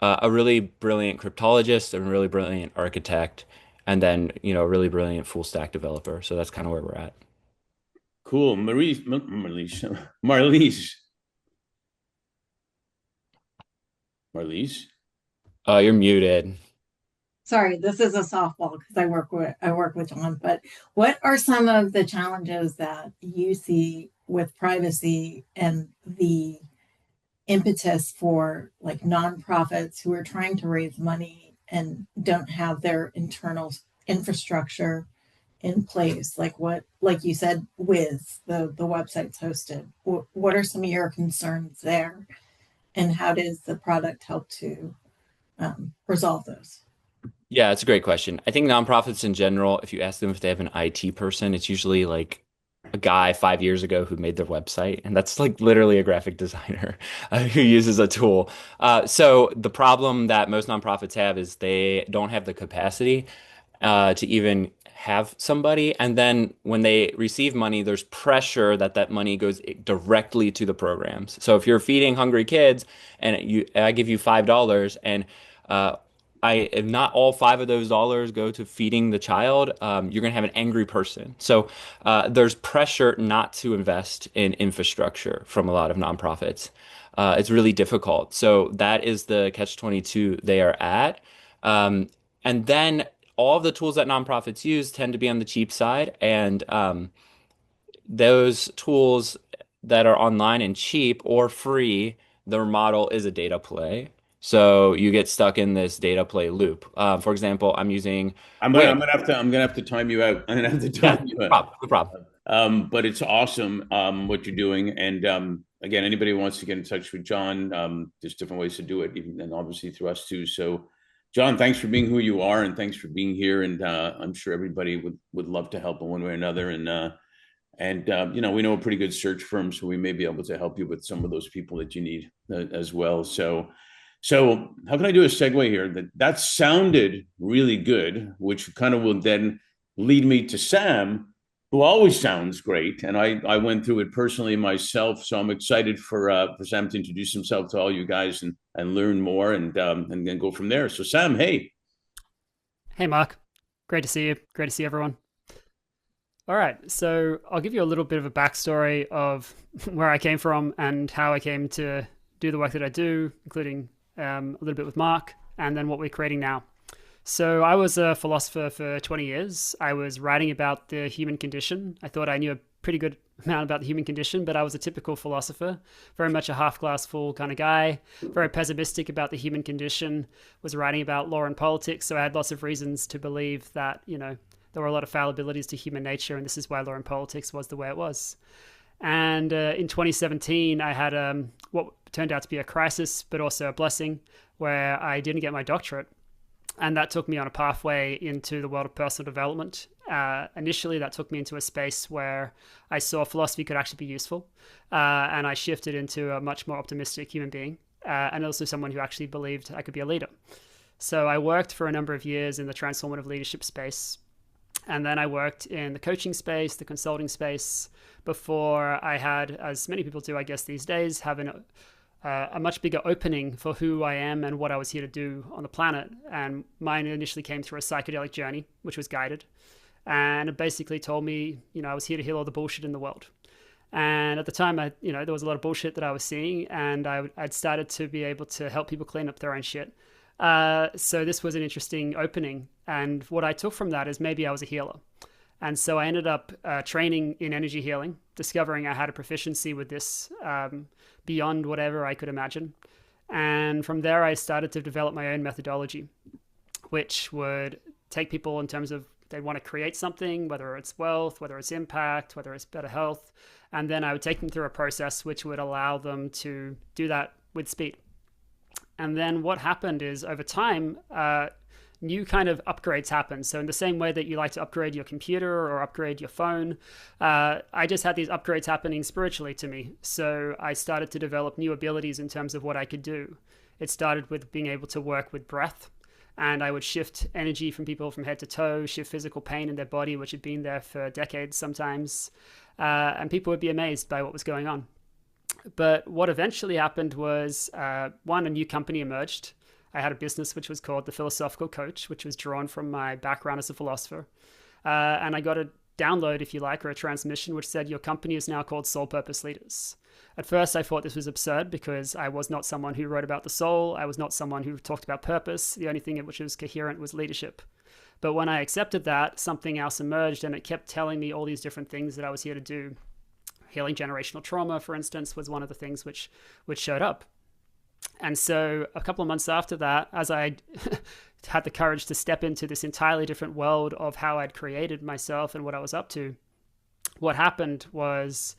a really brilliant cryptologist, a really brilliant architect, and then a really brilliant full stack developer. So that's kind of where we're at. Cool. Marlise. You're muted. Sorry, this is a softball because I work with John. But what are some of the challenges that you see with privacy and the impetus for like nonprofits who are trying to raise money and don't have their internal infrastructure in place? Like you said, with the websites hosted, what are some of your concerns there, and how does the product help to resolve those? Yeah, it's a great question. I think nonprofits in general, if you ask them if they have an IT person, it's usually like a guy 5 years ago who made their website, and that's like literally a graphic designer who uses a tool. So the problem that most nonprofits have is they don't have the capacity to even have somebody. And then when they receive money, there's pressure that that money goes directly to the programs. So if you're feeding hungry kids and I give you $5 and uh, if not all five of those dollars go to feeding the child, you're going to have an angry person. So there's pressure not to invest in infrastructure from a lot of nonprofits. It's really difficult. So that is the catch-22 they are at. And then all of the tools that nonprofits use tend to be on the cheap side. And those tools that are online and cheap or free, their model is a data play. So you get stuck in this data play loop. For example, I'm using I'm gonna have to time you out. I'm gonna have to time you out. No problem. But it's awesome what you're doing. And again, anybody who wants to get in touch with John, there's different ways to do it, even and obviously through us too. So, John, thanks for being who you are, and thanks for being here. And I'm sure everybody would love to help in one way or another. And we know a pretty good search firm, so we may be able to help you with some of those people that you need as well. So how can I do a segue here? That sounded really good, which kind of will then lead me to Sam, who always sounds great. And I went through it personally myself, so I'm excited for Sam to introduce himself to all you guys and learn more and then go from there. So Sam, hey. Hey, Mark. Great to see you. Great to see everyone. All right, so I'll give you a little bit of a backstory of where I came from and how I came to do the work that I do, including a little bit with Mark, and then what we're creating now. So I was a philosopher for 20 years. I was writing about the human condition. I thought I knew a pretty good amount about the human condition, but I was a typical philosopher, very much a half glass full kind of guy, very pessimistic about the human condition, was writing about law and politics. So I had lots of reasons to believe that, there were a lot of fallibilities to human nature, and this is why law and politics was the way it was. And in 2017, I had what turned out to be a crisis, but also a blessing, where I didn't get my doctorate. And that took me on a pathway into the world of personal development. Initially, that took me into a space where I saw philosophy could actually be useful. And I shifted into a much more optimistic human being, and also someone who actually believed I could be a leader. So I worked for a number of years in the transformative leadership space. And then I worked in the coaching space, the consulting space, before I had, as many people do, I guess, these days, having a much bigger opening for who I am and what I was here to do on the planet. And mine initially came through a psychedelic journey, which was guided. And it basically told me, I was here to heal all the bullshit in the world. And at the time, there was a lot of bullshit that I was seeing, and I'd started to be able to help people clean up their own shit. So this was an interesting opening. And what I took from that is maybe I was a healer. And so I ended up training in energy healing, discovering I had a proficiency with this beyond whatever I could imagine. And from there, I started to develop my own methodology, which would take people in terms of they want to create something, whether it's wealth, whether it's impact, whether it's better health. And then I would take them through a process which would allow them to do that with speed. And then what happened is over time, new kind of upgrades happen. So in the same way that you like to upgrade your computer or upgrade your phone, I just had these upgrades happening spiritually to me. So I started to develop new abilities in terms of what I could do. It started with being able to work with breath. And I would shift energy from people from head to toe, shift physical pain in their body, which had been there for decades sometimes. And people would be amazed by what was going on. But what eventually happened was, one, a new company emerged. I had a business which was called The Philosophical Coach, which was drawn from my background as a philosopher. And I got a download, if you like, or a transmission, which said, your company is now called Soul Purpose Leaders. At first, I thought this was absurd because I was not someone who wrote about the soul. I was not someone who talked about purpose. The only thing which was coherent was leadership. But when I accepted that, something else emerged, and it kept telling me all these different things that I was here to do. Healing generational trauma, for instance, was one of the things which showed up. And so a couple of months after that, as I had the courage to step into this entirely different world of how I'd created myself and what I was up to, what happened was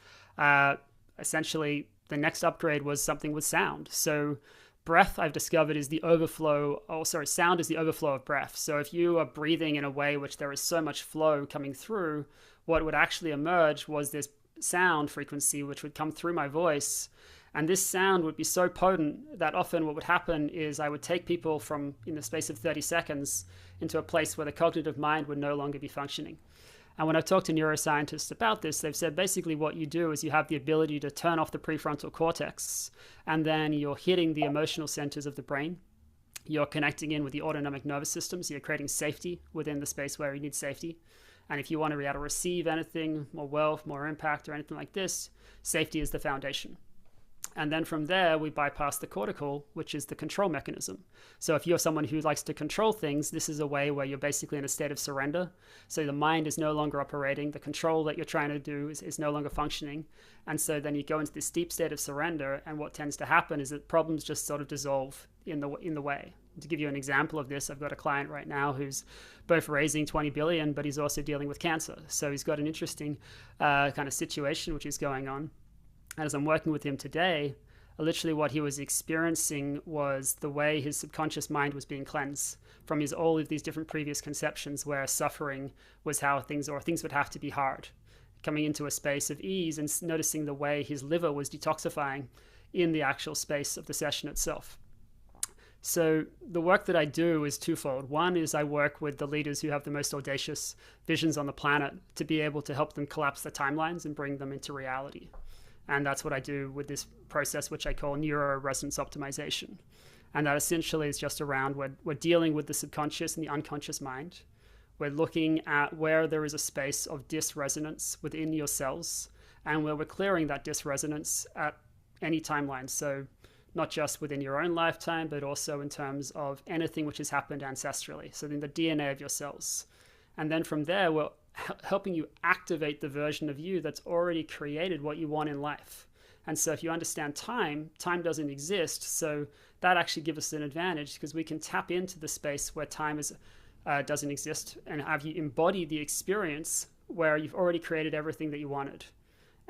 essentially the next upgrade was something with sound. So breath, I've discovered, is the overflow. Sound is the overflow of breath. So if you are breathing in a way which there is so much flow coming through, what would actually emerge was this sound frequency which would come through my voice. And this sound would be so potent that often what would happen is I would take people from, in the space of 30 seconds, into a place where the cognitive mind would no longer be functioning. And when I've talked to neuroscientists about this, they've said basically what you do is you have the ability to turn off the prefrontal cortex, and then you're hitting the emotional centers of the brain. You're connecting in with the autonomic nervous system, so you're creating safety within the space where you need safety. And if you want to be able to receive anything, more wealth, more impact, or anything like this, safety is the foundation. And then from there, we bypass the cortical, which is the control mechanism. So if you're someone who likes to control things, this is a way where you're basically in a state of surrender. So the mind is no longer operating. The control that you're trying to do is no longer functioning. And so then you go into this deep state of surrender. And what tends to happen is that problems just sort of dissolve in the way. To give you an example of this, I've got a client right now who's both raising 20 billion, but he's also dealing with cancer. So he's got an interesting kind of situation which is going on. And as I'm working with him today, literally what he was experiencing was the way his subconscious mind was being cleansed from all of these different previous conceptions where suffering was how things would have to be hard. Coming into a space of ease and noticing the way his liver was detoxifying in the actual space of the session itself. So the work that I do is twofold. One is I work with the leaders who have the most audacious visions on the planet to be able to help them collapse the timelines and bring them into reality. And that's what I do with this process, which I call Neuro-Resonance Optimisation. And that essentially is just around we're dealing with the subconscious and the unconscious mind. We're looking at where there is a space of dysresonance within your cells, and where we're clearing that dysresonance at any timeline. So not just within your own lifetime, but also in terms of anything which has happened ancestrally, so in the DNA of your cells. And then from there, we're helping you activate the version of you that's already created what you want in life. And so if you understand time doesn't exist. So that actually gives us an advantage because we can tap into the space where time doesn't exist and have you embody the experience where you've already created everything that you wanted.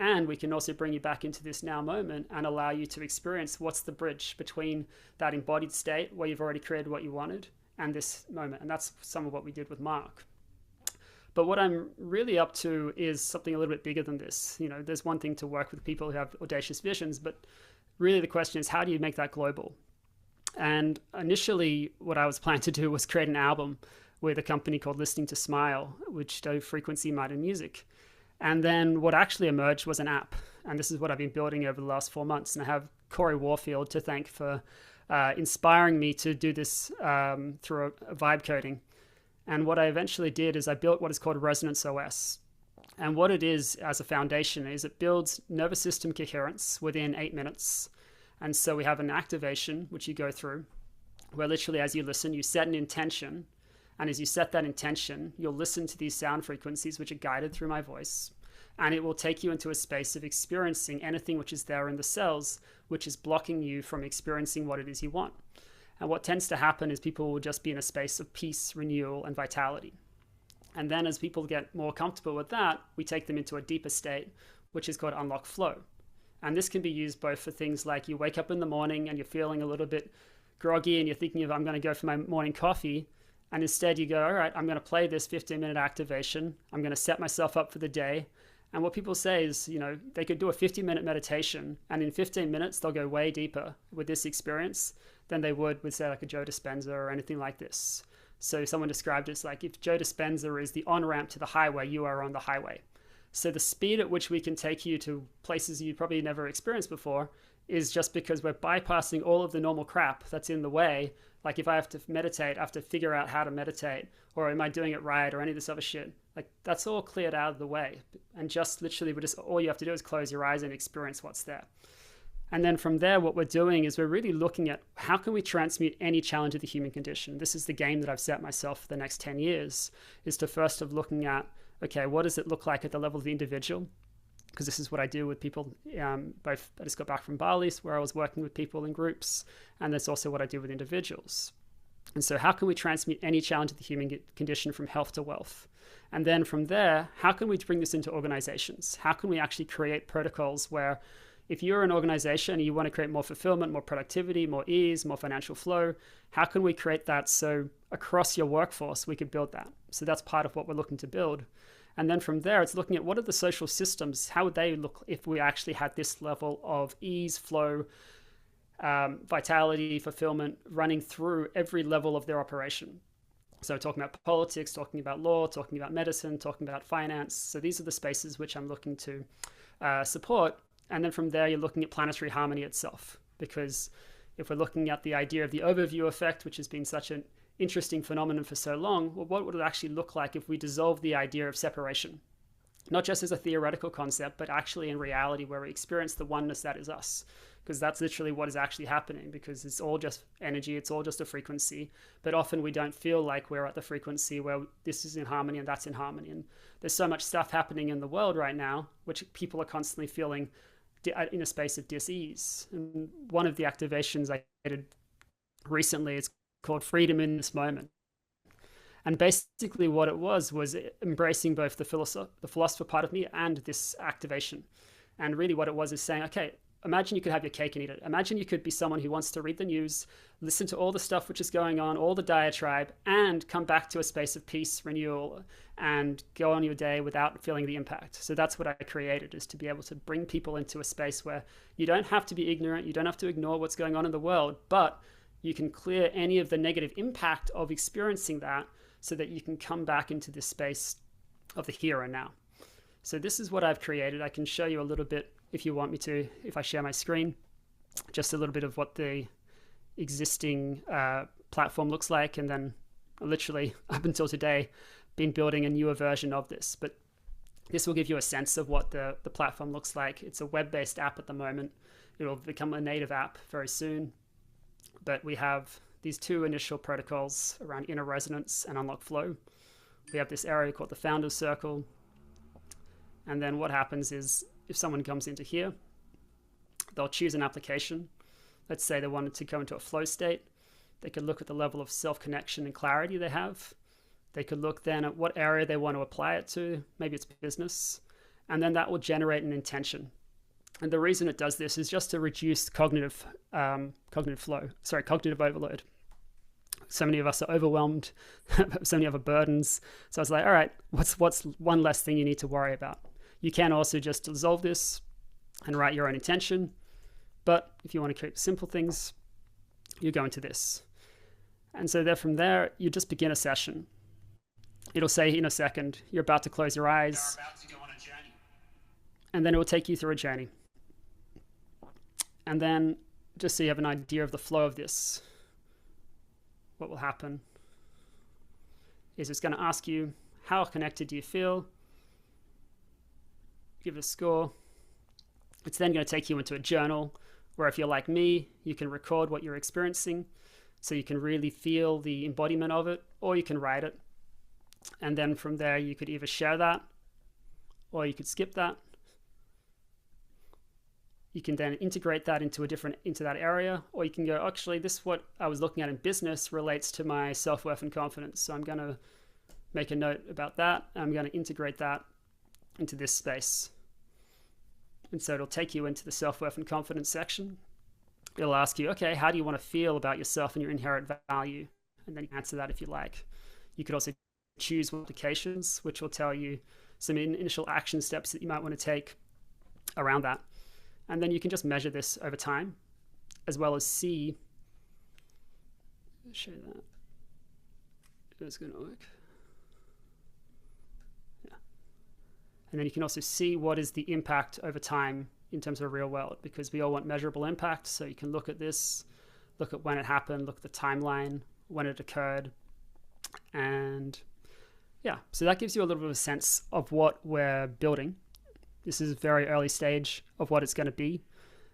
And we can also bring you back into this now moment and allow you to experience what's the bridge between that embodied state where you've already created what you wanted and this moment. And that's some of what we did with Mark. But what I'm really up to is something a little bit bigger than this. You know, there's one thing to work with people who have audacious visions, but really the question is, how do you make that global? And initially, what I was planning to do was create an album with a company called Listening to Smile, which do frequency minded music. And then what actually emerged was an app. And this is what I've been building over the last 4 months. And I have Corey Warfield to thank for inspiring me to do this through a vibe coding. And what I eventually did is I built what is called Resonance OS. And what it is as a foundation is it builds nervous system coherence within 8 minutes. And so we have an activation, which you go through, where literally as you listen, you set an intention. And as you set that intention, you'll listen to these sound frequencies, which are guided through my voice. And it will take you into a space of experiencing anything which is there in the cells, which is blocking you from experiencing what it is you want. And what tends to happen is people will just be in a space of peace, renewal, and vitality. And then as people get more comfortable with that, we take them into a deeper state, which is called unlock flow. And this can be used both for things like you wake up in the morning and you're feeling a little bit groggy and you're thinking of, I'm going to go for my morning coffee. And instead you go, all right, I'm going to play this 15-minute activation. I'm going to set myself up for the day. And what people say is, you know, they could do a 50-minute meditation, and in 15 minutes, they'll go way deeper with this experience than they would with, say, like a Joe Dispenza or anything like this. So someone described it as like, if Joe Dispenza is the on-ramp to the highway, you are on the highway. So the speed at which we can take you to places you probably never experienced before is just because we're bypassing all of the normal crap that's in the way. Like if I have to meditate, I have to figure out how to meditate, or am I doing it right, or any of this other shit. Like that's all cleared out of the way. And just literally, all you have to do is close your eyes and experience what's there. And then from there, what we're doing is we're really looking at how can we transmute any challenge of the human condition. This is the game that I've set myself for the next 10 years, is to first of looking at, okay, what does it look like at the level of the individual? Because this is what I do with people. Both I just got back from Bali, where I was working with people in groups, and that's also what I do with individuals. And so how can we transmute any challenge of the human condition from health to wealth? And then from there, how can we bring this into organizations? How can we actually create protocols where if you're an organization and you want to create more fulfillment, more productivity, more ease, more financial flow, how can we create that so across your workforce we could build that? So that's part of what we're looking to build. And then from there, it's looking at what are the social systems, how would they look if we actually had this level of ease, flow, vitality, fulfillment running through every level of their operation. So talking about politics, talking about law, talking about medicine, talking about finance. So these are the spaces which I'm looking to support. And then from there, you're looking at planetary harmony itself. Because if we're looking at the idea of the overview effect, which has been such an interesting phenomenon for so long, well, what would it actually look like if we dissolve the idea of separation? Not just as a theoretical concept, but actually in reality where we experience the oneness that is us. Because that's literally what is actually happening, because it's all just energy, it's all just a frequency. But often we don't feel like we're at the frequency where this is in harmony and that's in harmony. And there's so much stuff happening in the world right now, which people are constantly feeling in a space of dis-ease. And one of the activations I did recently is called Freedom in This Moment. And basically what it was embracing both the philosopher part of me and this activation. And really what it was is saying, okay, imagine you could have your cake and eat it. Imagine you could be someone who wants to read the news, listen to all the stuff which is going on, all the diatribe, and come back to a space of peace, renewal, and go on your day without feeling the impact. So that's what I created, is to be able to bring people into a space where you don't have to be ignorant, you don't have to ignore what's going on in the world, but you can clear any of the negative impact of experiencing that so that you can come back into this space of the here and now. So this is what I've created. I can show you a little bit if you want me to, if I share my screen, just a little bit of what the existing platform looks like. And then literally up until today, been building a newer version of this. But this will give you a sense of what the platform looks like. It's a web-based app at the moment. It'll become a native app very soon. But we have these two initial protocols around inner resonance and unlock flow. We have this area called the Founder's Circle. And then what happens is if someone comes into here, they'll choose an application. Let's say they wanted to go into a flow state. They could look at the level of self-connection and clarity they have. They could look then at what area they want to apply it to. Maybe it's business. And then that will generate an intention. And the reason it does this is just to reduce cognitive overload. So many of us are overwhelmed, so many other burdens. So I was like, all right, what's one less thing you need to worry about? You can also just dissolve this and write your own intention. But if you want to keep simple things, you go into this. And so there, from there, you just begin a session. It'll say in a second, you're about to close your eyes. You're about to go on a journey. And then it will take you through a journey. And then just so you have an idea of the flow of this, what will happen is it's going to ask you, how connected do you feel? Give it a score. It's then going to take you into a journal where, if you're like me, you can record what you're experiencing so you can really feel the embodiment of it, or you can write it. And then from there, you could either share that or you could skip that. You can then integrate that into that area, or you can go, actually, this, what I was looking at in business, relates to my self-worth and confidence. So I'm going to make a note about that. And I'm going to integrate that into this space. And so it'll take you into the self-worth and confidence section. It'll ask you, okay, how do you want to feel about yourself and your inherent value? And then you answer that if you like. You could also choose applications, which will tell you some initial action steps that you might want to take around that. And then you can just measure this over time, as well as see. Show you that. It's going to work. Yeah. And then you can also see what is the impact over time in terms of real world, because we all want measurable impact. So you can look at this, look at when it happened, look at the timeline, when it occurred. And yeah, so that gives you a little bit of a sense of what we're building. This is a very early stage of what it's going to be.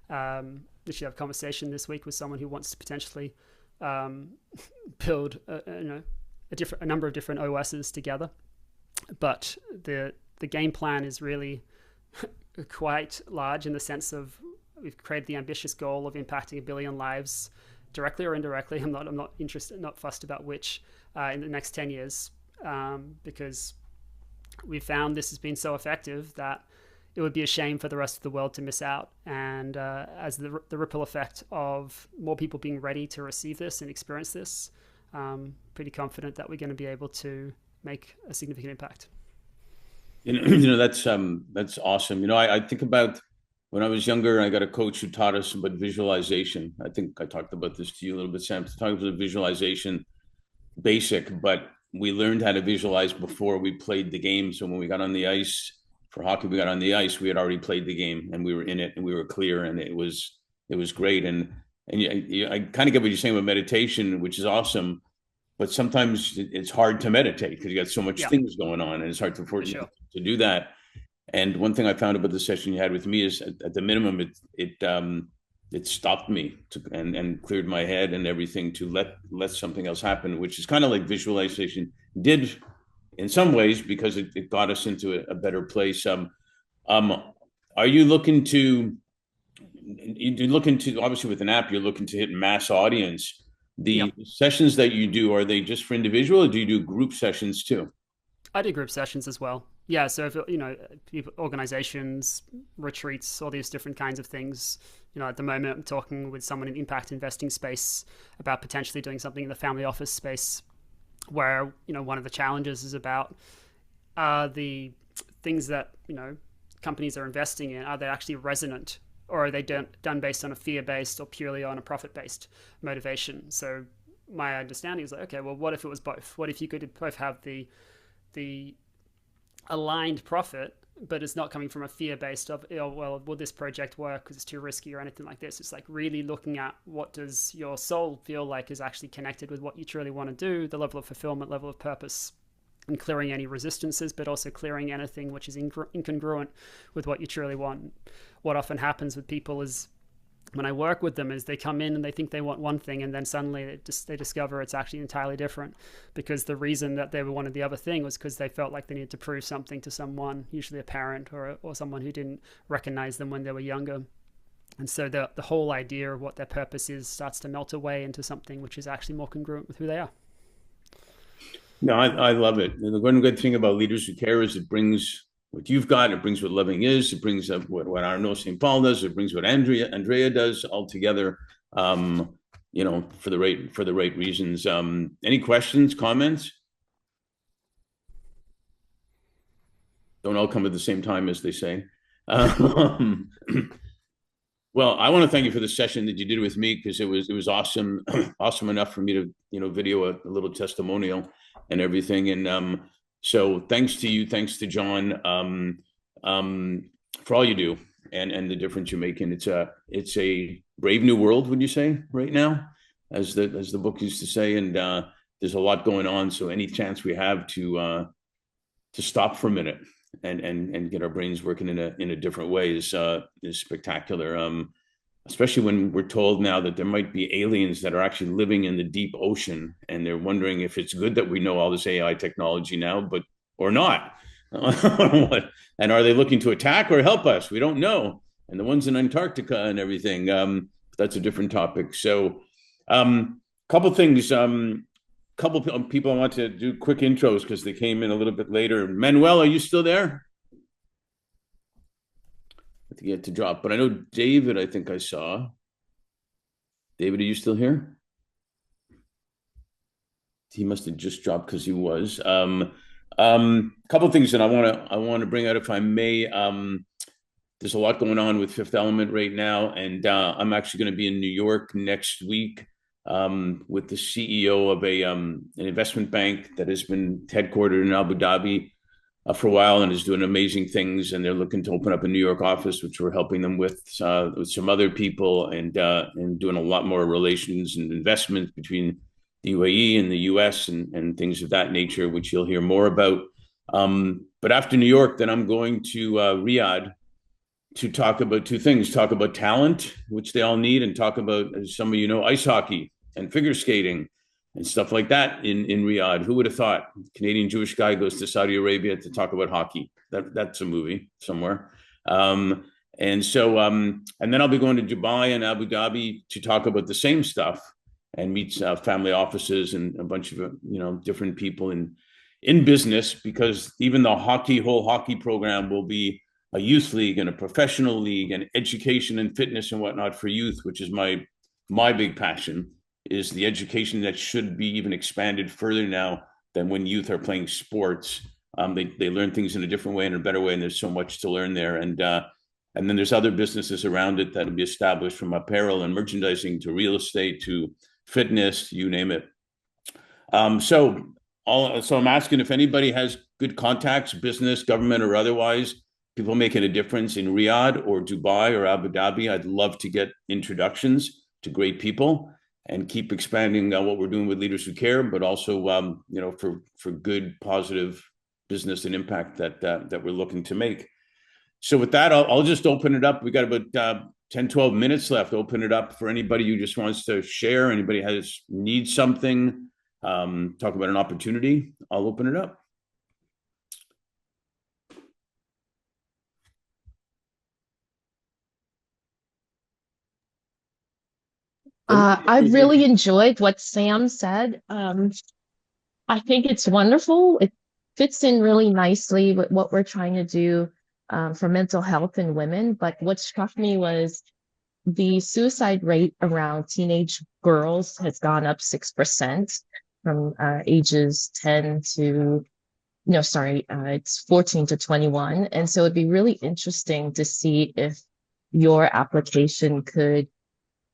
We should have a conversation this week with someone who wants to potentially build a number of different OSs together. But the game plan is really quite large, in the sense of we've created the ambitious goal of impacting 1 billion lives, directly or indirectly. I'm not interested, not fussed about which, in the next 10 years, because we found this has been so effective that it would be a shame for the rest of the world to miss out. And as the ripple effect of more people being ready to receive this and experience this, pretty confident that we're going to be able to make a significant impact. That's awesome. I think about when I was younger, I got a coach who taught us about visualization. I think I talked about this to you a little bit, Sam. Talking about visualization, basic, but we learned how to visualize before we played the game. So when we got on the ice for hockey, we had already played the game, and we were in it, and we were clear, and it was great. And I kind of get what you're saying about meditation, which is awesome, but sometimes it's hard to meditate because you got so much things going on, and it's hard to do that. And one thing I found about the session you had with me is, at the minimum, it stopped me and cleared my head and everything to let something else happen, which is kind of like visualization did in some ways, because it got us into a better place. Are you looking to, obviously with an app, you're looking to hit mass audience. The sessions that you do, are they just for individual, or do you do group sessions too? I do group sessions as well. Yeah, so if organizations, retreats, all these different kinds of things. At the moment, I'm talking with someone in impact investing space about potentially doing something in the family office space, where one of the challenges is about the things that companies are investing in, are they actually resonant, or are they done based on a fear-based or purely on a profit-based motivation? So my understanding is like, okay, well, what if it was both? What if you could both have the aligned profit, but it's not coming from a fear-based of, well, will this project work because it's too risky or anything like this? It's like really looking at, what does your soul feel like is actually connected with what you truly want to do, the level of fulfillment, level of purpose, and clearing any resistances, but also clearing anything which is incongruent with what you truly want. What often happens with people is, when I work with them, is they come in and they think they want one thing, and then suddenly they discover it's actually entirely different, because the reason that they wanted the other thing was because they felt like they needed to prove something to someone, usually a parent or someone who didn't recognize them when they were younger. And so the whole idea of what their purpose is starts to melt away into something which is actually more congruent with who they are. No, I love it. The one good thing about Leaders Who Care is it brings what you've got. It brings what loving is. It brings up what Arnaud St. Paul does. It brings what Andrea does all together. For the right reasons. Any questions, comments? Don't all come at the same time, as they say. Well, I want to thank you for the session that you did with me, because it was awesome, awesome enough for me to video a little testimonial and everything. And so thanks to you, thanks to John, for all you do and the difference you're making. It's a brave new world, would you say, right now, as the book used to say. And there's a lot going on. So any chance we have to stop for a minute and get our brains working in a different way is spectacular. Especially when we're told now that there might be aliens that are actually living in the deep ocean, and they're wondering if it's good that we know all this AI technology now, or not. And are they looking to attack or help us? We don't know. And the ones in Antarctica and everything, that's a different topic. So couple things. Couple people I want to do quick intros because they came in a little bit later. Manuel, are you still there? I think you had to drop, but I know David, I think I saw. David, are you still here? He must have just dropped because he was. Couple things that I want to bring out, if I may. There's a lot going on with Fifth Element right now, and I'm actually going to be in New York next week. With the CEO of an investment bank that has been headquartered in Abu Dhabi for a while and is doing amazing things. And they're looking to open up a New York office, which we're helping them with some other people, and doing a lot more relations and investments between the UAE and the US and things of that nature, which you'll hear more about. But after New York, then I'm going to Riyadh to talk about two things: talk about talent, which they all need, and talk about, as some of you know, ice hockey and figure skating and stuff like that in Riyadh. Who would have thought? Canadian Jewish guy goes to Saudi Arabia to talk about hockey. That's a movie somewhere. And then I'll be going to Dubai and Abu Dhabi to talk about the same stuff and meet family offices and a bunch of different people in business, because even the whole hockey program will be a youth league and a professional league and education and fitness and whatnot for youth, which is my big passion, is the education that should be even expanded further now than when youth are playing sports. They learn things in a different way and a better way, and there's so much to learn there. And then there's other businesses around it that will be established, from apparel and merchandising to real estate to fitness, you name it. So I'm asking if anybody has good contacts, business, government, or otherwise, people making a difference in Riyadh or Dubai or Abu Dhabi. I'd love to get introductions to great people and keep expanding what we're doing with Leaders Who Care, but also for good, positive business and impact that we're looking to make. So with that, I'll just open it up. We got about 10, 12 minutes left. Open it up for anybody who just wants to share. Anybody needs something, talk about an opportunity. I'll open it up. I really enjoyed what Sam said. I think it's wonderful. It fits in really nicely with what we're trying to do for mental health in women. But what struck me was the suicide rate around teenage girls has gone up 6% from ages 10 to, it's 14 to 21. And so it'd be really interesting to see if your application could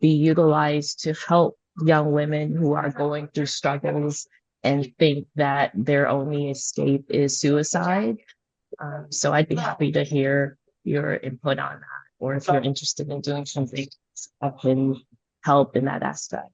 be utilized to help young women who are going through struggles and think that their only escape is suicide. So I'd be happy to hear your input on that, or if you're interested in doing something that can help in that aspect.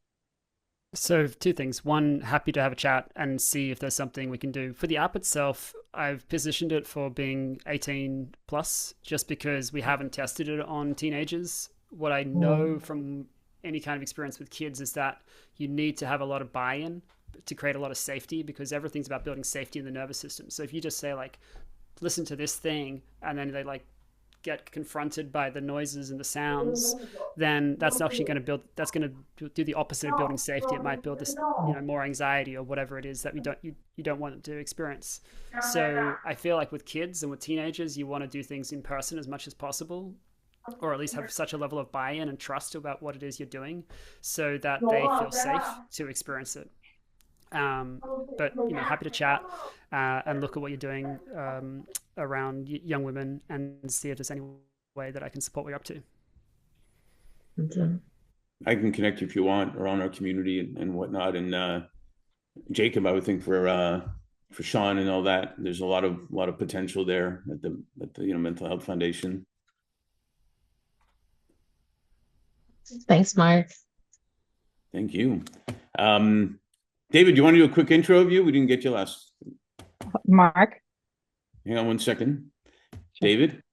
So two things. One, happy to have a chat and see if there's something we can do. For the app itself, I've positioned it for being 18 plus, just because we haven't tested it on teenagers. What I know from any kind of experience with kids is that you need to have a lot of buy-in to create a lot of safety, because everything's about building safety in the nervous system. So if you just say, like, listen to this thing, and then they get confronted by the noises and the sounds, then that's actually going to build, that's going to do the opposite of building safety. It might build this, more anxiety or whatever it is that you don't want to experience. So I feel like with kids and with teenagers, you want to do things in person as much as possible, or at least have such a level of buy-in and trust about what it is you're doing so that they feel safe to experience it. But happy to chat and look at what you're doing around young women and see if there's any way that I can support what you're up to. I can connect you if you want around our community and whatnot. And Jacob, I would think for Sean and all that, there's a lot of potential there at the Mental Health Foundation. Thanks, Mark. Thank you. David, you want to do a quick intro of you? We didn't get you last. Mark. Hang on one second. David?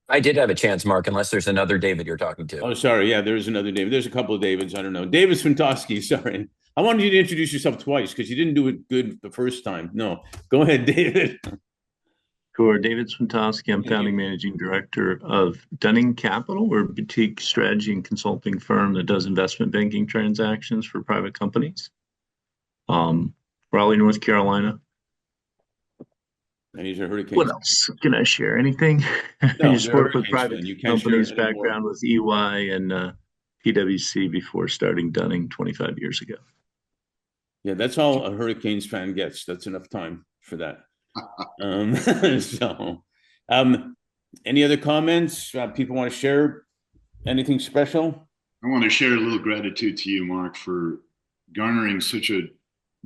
I did have a chance, Mark, unless there's another David you're talking to. Oh, sorry. Yeah, there's another David. There's a couple of Davids. I don't know. David Swintowski, sorry. I wanted you to introduce yourself twice because you didn't do it good the first time. No. Go ahead, David. Sure. David Swintowski. I'm founding managing director of Dunning Capital. We're a boutique strategy and consulting firm that does investment banking transactions for private companies. Raleigh, North Carolina. And he's a hurricane. What else? Can I share anything? No, I just worked with private companies, background with EY and PwC before starting Dunning 25 years ago. Yeah, that's all a Hurricanes fan gets. That's enough time for that. Any other comments? People want to share anything special? I want to share a little gratitude to you, Mark, for garnering such a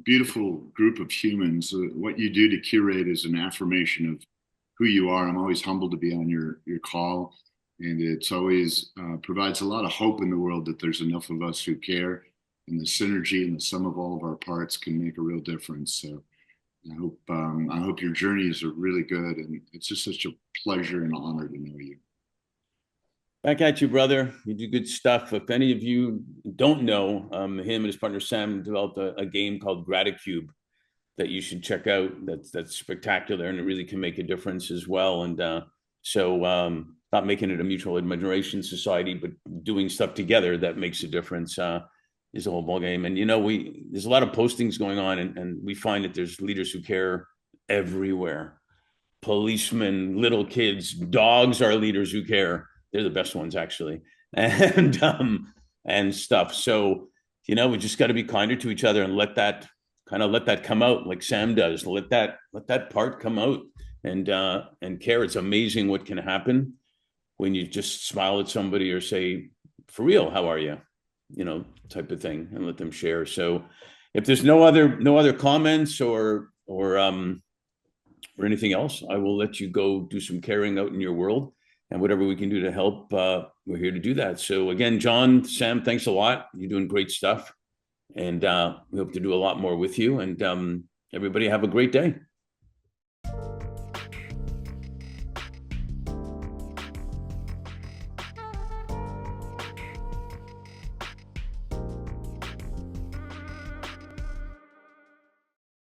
beautiful group of humans. What you do to curate is an affirmation of who you are. I'm always humbled to be on your call, and it's always provides a lot of hope in the world that there's enough of us who care, and the synergy and the sum of all of our parts can make a real difference. So I hope your journeys are really good, and it's just such a pleasure and honor to know you. Back at you, brother. You do good stuff. If any of you don't know, him and his partner Sam developed a game called Gratitude that you should check out. That's spectacular, and it really can make a difference as well. And not making it a mutual admiration society, but doing stuff together that makes a difference is a whole ball game. And there's a lot of postings going on, and we find that there's leaders who care everywhere. Policemen, little kids, dogs are leaders who care. They're the best ones, actually, and stuff. So we just got to be kinder to each other and let that come out, like Sam does. Let that part come out and care. It's amazing what can happen when you just smile at somebody or say, "For real, how are you?" Type of thing, and let them share. So, if there's no other comments or anything else, I will let you go do some caring out in your world. And whatever we can do to help, we're here to do that. So again, John, Sam, thanks a lot. You're doing great stuff. And we hope to do a lot more with you. And everybody have a great day.